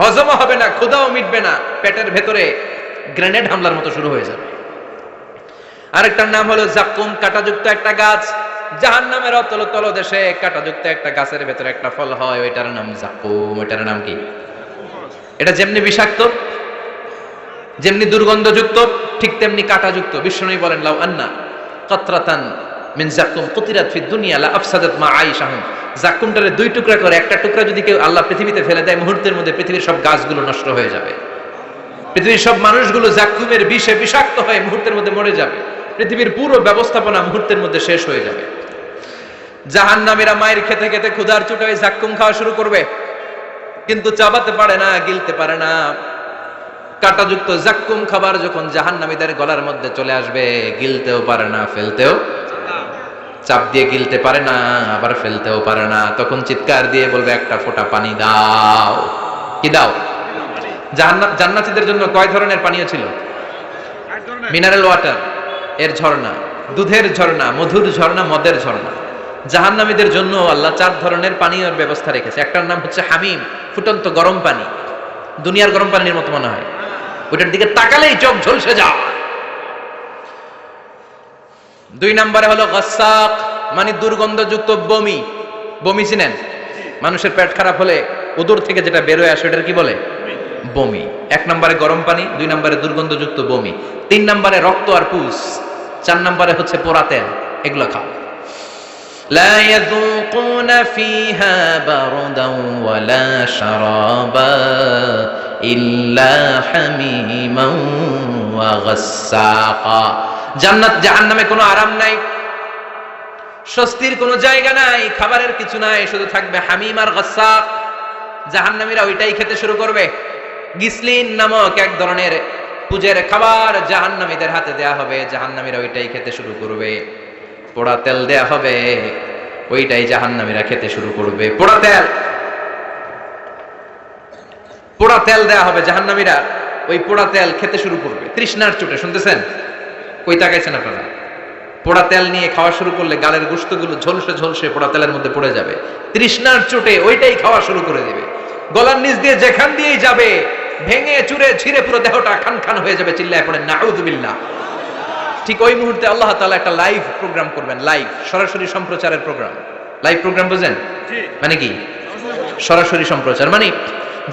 হজম হবে না, ক্ষুধাও মিটবে না, পেটের ভেতরে গ্রেনেড হামলার মতো শুরু হয়ে যাবে। আরেকটার নাম হলো যাক্কুম, কাঁটাযুক্ত একটা গাছ। জাহান্নামের অতল তলদেশে কাঁটাযুক্ত একটা গাছের ভেতরে একটা ফল হয়, ওইটার নাম যাক্কুম। ওইটার নাম কি? এটা যেমনি বিষাক্ত, যেমনি দুর্গন্ধযুক্ত, ঠিক তেমনি কাঁটাযুক্ত। বিষ্ণু বলেন লাউ আন্না কাতরাতান মিন যাক্কুম কুতিরাত ফিদ দুনিয়া লা আফসাদাত মা আইশাহুম। যাক্কুমটারে দুই টুকরা করে, একটা টুকরা যদি কেউ আল্লাহ পৃথিবীতে ফেলে দেয়, মুহূর্তের মধ্যে পৃথিবীর সব গাছগুলো নষ্ট হয়ে যাবে, পৃথিবীর সব মানুষগুলো যাক্কুমের বিষে বিষাক্ত হয়ে মুহূর্তের মধ্যে মরে যাবে, পৃথিবীর পুরো ব্যবস্থাপনা মুহূর্তের মধ্যে শেষ হয়ে যাবে। জাহান্নামীরা মায়ের খেতে খেতে ক্ষুধার চোটে যাক্কুম খাওয়া শুরু করবে, কিন্তু চাবাতে পারে না, গিলতে পারে না। কাঁটাযুক্ত জাক্কুম খাবার যখন জাহান্নামীদের গলার মধ্যে চলে আসবে, গিলতেও পারে না, ফেলতেও, চাপ দিয়ে গিলতে পারে না, আবার ফেলতেও পারে না, তখন চিৎকার দিয়ে বলবে একটা ফোঁটা পানি দাও। কি দাও? জান্নাতীদের জন্য কয় ধরনের পানীয় ছিল? মিনারেল ওয়াটার, এর ঝর্ণা, দুধের ঝর্ণা, মধুর ঝর্ণা, মদের ঝর্ণা। জাহান্নামীদের জন্য আল্লাহ 4 ধরনের পানীয়ের ব্যবস্থা রেখেছে। একটার নাম হচ্ছে হামিম, ফুটন্ত গরম পানি, দুনিয়ার গরম পানির মতো মনে হয়, ওইটার দিকে তাকালেই চোখ ঝলসে যায়। 2 নম্বরে হলো গাসসাক, মানে দুর্গন্ধযুক্ত বমি। বমি চিনেন? মানুষের পেট খারাপ হলে উদর থেকে যেটা বেরোয় আসে এটার কি বলে? বমি। 1 নম্বরে গরম পানি, 2 নম্বরে দুর্গন্ধযুক্ত বমি, 3 নম্বরে রক্ত আর পুষ, 4 নম্বরে হচ্ছে পোড়া তেল। এগুলো খাও। لا يذوقون فيها بردا ولا شرابا إلا حميما وغساقا। জান্নাত জাহান্নামে কোনো আরাম নাই, স্বস্তির কোনো জায়গা নাই, খাবারের কিছু নাই, শুধু থাকবে হামিম আর গাসসাক। জাহান্নামীরা ওইটাই খেতে শুরু করবে। গিসলিন নামক এক ধরনের পূজের খাবার জাহান্নামীদের হাতে দেয়া হবে, জাহান্নামীরা ওইটাই খেতে শুরু করবে। পোড়া তেল দেয়া হবে, ওইটাই জাহান্নামীরা খেতে শুরু করবে। পোড়া তেল দেয়া হবে, জাহান্নামীরা ওই পোড়া তেল খেতে শুরু করবে তৃষ্ণার চোটে। শুনতেছেন? কই তাকাইছেন আপনারা? পোড়া তেল নিয়ে খাওয়া শুরু করলে গালের গোশতগুলো ঝলসে ঝলসে পোড়া তেলের মধ্যে পড়ে যাবে। তৃষ্ণার চোটে ওইটাই খাওয়া শুরু করে দিবে। গলার নিচ দিয়ে যেখান দিয়েই যাবে ভেঙে চুরে ছিঁড়ে পুরো দেহটা খান খান হয়ে যাবে। চিল্লায় পড়ে নাউযুবিল্লাহ। ঠিক ওই মুহূর্তে আল্লাহ তাআলা একটা লাইভ প্রোগ্রাম করবেন, লাইভ, সরাসরি সম্প্রচারের প্রোগ্রাম। লাইভ প্রোগ্রাম বুঝেন? মানে কি? সরাসরি সম্প্রচার। মানে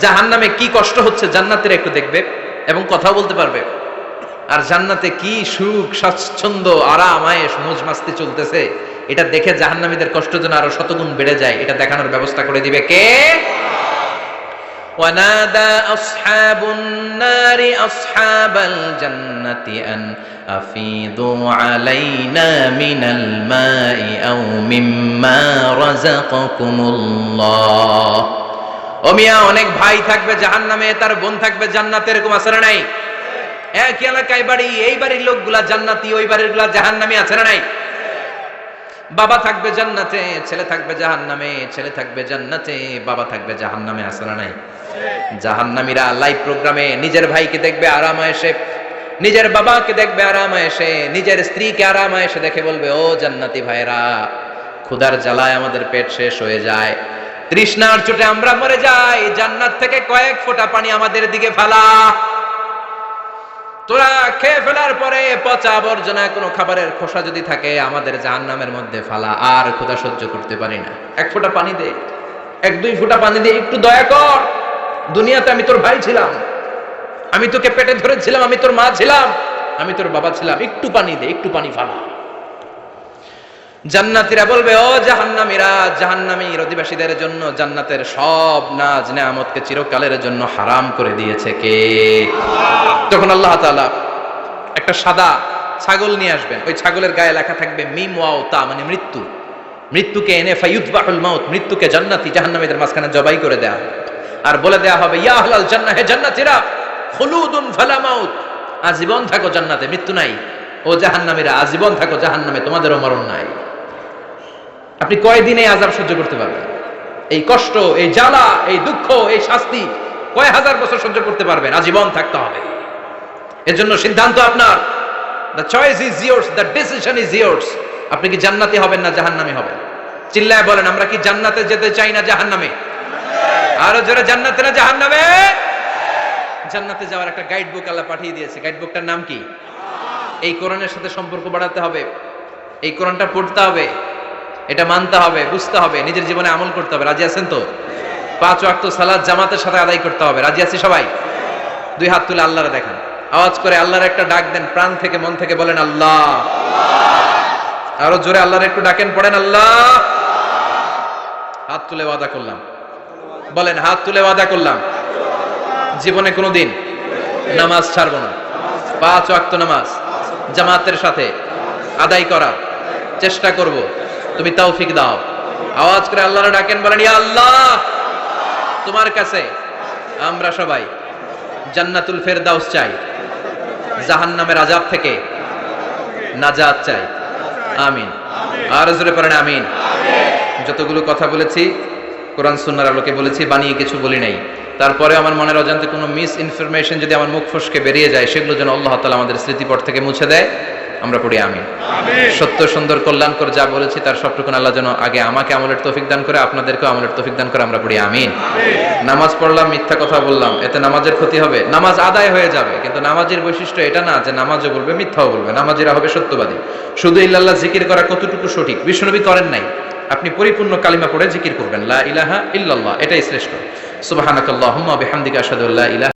জাহান্নামে কি কষ্ট হচ্ছে জান্নাতীরা একটু দেখবে এবং কথাও বলতে পারবে। আর জান্নাতে কি সুখ, স্বাচ্ছন্দ্য, আরাম, আয়েশ, মौज মাস্তি চলতেছে, এটা দেখে জাহান্নামীদের কষ্ট যেন আরো শতগুণ বেড়ে যায়, এটা দেখানোর ব্যবস্থা করে দিবে কে? وَنَادَى أَصْحَابُ النَّارِ أَصْحَابَ الْجَنَّةِ أَنْ أَفِيضُوا عَلَيْنَا مِنَ الْمَاءِ أَوْ مِمَّا رَزَقَكُمُ اللَّهُ। ও মিয়া, অনেক ভাই থাকবে জাহান্নামে, তার বোন থাকবে জান্নাতে, এরকম আছে না নাই? এক এলাকায় বাড়ি, এই বাড়ির লোকগুলা জান্নাতি, ওই বাড়ির গুলা জাহান্নামী, আছে না নাই? বাবা থাকবে জান্নাতে, ছেলে থাকবে জাহান্নামে, ছেলে থাকবে জান্নাতে, বাবা থাকবে জাহান্নামে, আছে না নাই? জাহান্নামীরা লাইভ প্রোগ্রামে নিজের ভাইকে দেখবে আরাম আয়েশে, নিজের বাবাকে দেখবে আরাম আয়েশে, নিজের স্ত্রীকে আরাম আয়েশে দেখে বলবে, ও জান্নাতি ভাইরা, ক্ষুধার জ্বালায় আমাদের পেট শেষ হয়ে যায়, তৃষ্ণার চোটে আমরা মরে যাই, জান্নাত থেকে কয়েক ফোঁটা পানি আমাদের দিকে ফেলা। তোরা খেয়ে ফেলার পরে পচা আবর্জনা কোনো খাবারের খোসা যদি থাকে আমাদের জাহান্নামের মধ্যে ফালা, আর ক্ষুধা সহ্য করতে পারি না, 1 ফোঁটা পানি দে, 1-2 ফোঁটা পানি দে, একটু দয়া কর। দুনিয়াতে আমি তোর ভাই ছিলাম, আমি তোকে পেটে ধরেছিলাম, আমি তোর মা ছিলাম, আমি তোর বাবা ছিলাম, একটু পানি দে, একটু পানি ফালা। জান্নাতীরা বলবে, ও জাহান্নামীরা, জাহান্নামীর অধিবাসীদের জন্য জান্নাতের সব নাজ নেয়ামতকে চিরকালের জন্য হারাম করে দিয়েছে কে? তখন আল্লাহ তাআলা একটা সাদা ছাগল নিয়ে আসবেন, ওই ছাগলের গায়ে লেখা থাকবে মিম ওয়াও তা, মানে মৃত্যু। মৃত্যুকে এনে ফায়ুতবাহুল মাউত, মৃত্যুকে জান্নাতি জাহান্নামীদের মাঝখানে জবাই করে দেয়া আর বলে দেয়া হবে, ইয়া আহলাল জান্নাহ, হে জান্নাতীরা, খুলুদুন ফালা মাউত, আজীবন থাকো জান্নাতে, মৃত্যু নাই। ও জাহান্নামীরা, আজীবন থাকো জাহান্নামে, তোমাদেরও মরণ নাই। আপনি কয়দিন এই আযাব সহ্য করতে পারবেন? এই কষ্ট, এই জ্বালা, এই দুঃখ, এই শাস্তি কয় হাজার বছর সহ্য করতে পারবেন? আজীবন থাকতে হবে। এর জন্য সিদ্ধান্ত আপনার। The choice is yours, the decision is yours. আপনি কি জান্নাতি হবেন না জাহান্নামী হবেন? চিল্লায় বলেন, আমরা কি জান্নাতে যেতে চাই না জাহান্নামে? আরো জোরে, জান্নাতে না জাহান্নামে? জান্নাতে যাওয়ার একটা গাইড বুক আল্লাহ পাঠিয়ে দিয়েছে। গাইড বুকটার নাম কি? এই কোরআনের সাথে সম্পর্ক বাড়াতে হবে, এই কোরআনটা পড়তে হবে, এটা মানতে হবে, বুঝতে হবে, নিজের জীবনে আমল করতে হবে। রাজি আছেন তো? 5 ওয়াক্ত সালাত জামাতের সাথে আদায় করতে হবে। রাজি আছি সবাই? 2 হাত তুলে আল্লাহরে দেখান, আওয়াজ করে আল্লাহর একটা ডাক দেন, প্রাণ থেকে মন থেকে বলেন আল্লাহ। আরো জোরে আল্লাহর একটু ডাকেন, পড়েন আল্লাহ। হাত তুলে ওয়াদা করলাম, বলেন, হাত তুলে ওয়াদা করলাম জীবনে কোনোদিন নামাজ ছাড়বো না। 5 ওয়াক্ত নামাজ জামাতের সাথে আদায় করা চেষ্টা করব, তুমি তৌফিক দাও। আওয়াজ করে আল্লাহরে ডাকেন, বলেন, ইয়া আল্লাহ, তোমার কাছে আমরা সবাই জান্নাতুল ফেরদাউস চাই, জাহান্নামের আযাব থেকে নাজাত চাই। আমিন। আর জোরে পড়েন আমিন। যতগুলো কথা বলেছি কোরআন সুন্নাহর আলোকে বলেছি, বানিয়ে কিছু বলি নাই। তারপরে আমার মনের অজান্তে কোনো মিস ইনফরমেশন যদি আমার মুখ ফসকে বেরিয়ে যায়, সেগুলো যেন আল্লাহ তাআলা আমাদের স্মৃতিপট থেকে মুছে দেয়। আমরা পড়ি আমিন। সত্য সুন্দর কল্যাণকর যা বলেছি তার সবটুকুন আল্লাহ যেন আগে আমাকে আমলের তৌফিক দান করে, আপনাদেরকেও আমলের তৌফিক দান করে। আমরা পড়ি আমিন। নামাজ পড়লাম, মিথ্যা কথা বললাম, এতে নামাজের ক্ষতি হবে? নামাজ আদায় হয়ে যাবে, কিন্তু নামাজের বৈশিষ্ট্য এটা না যে নামাজও বলবে মিথ্যাও বলবে। নামাজিরা হবে সত্যবাদী। শুধু ইল্লাল্লাহ জিকির করা কতটুকু সঠিক বিশ্বনবী করেন নাই। আপনি পরিপূর্ণ কালিমা পড়ে জিকির করবেন, লা ইলাহা ইল্লাল্লাহ, এটাই শ্রেষ্ঠ। সুবহানাকাল্লাহুম্মা ওয়া বিহামদিকা আশহাদু আল্লা ইলাহা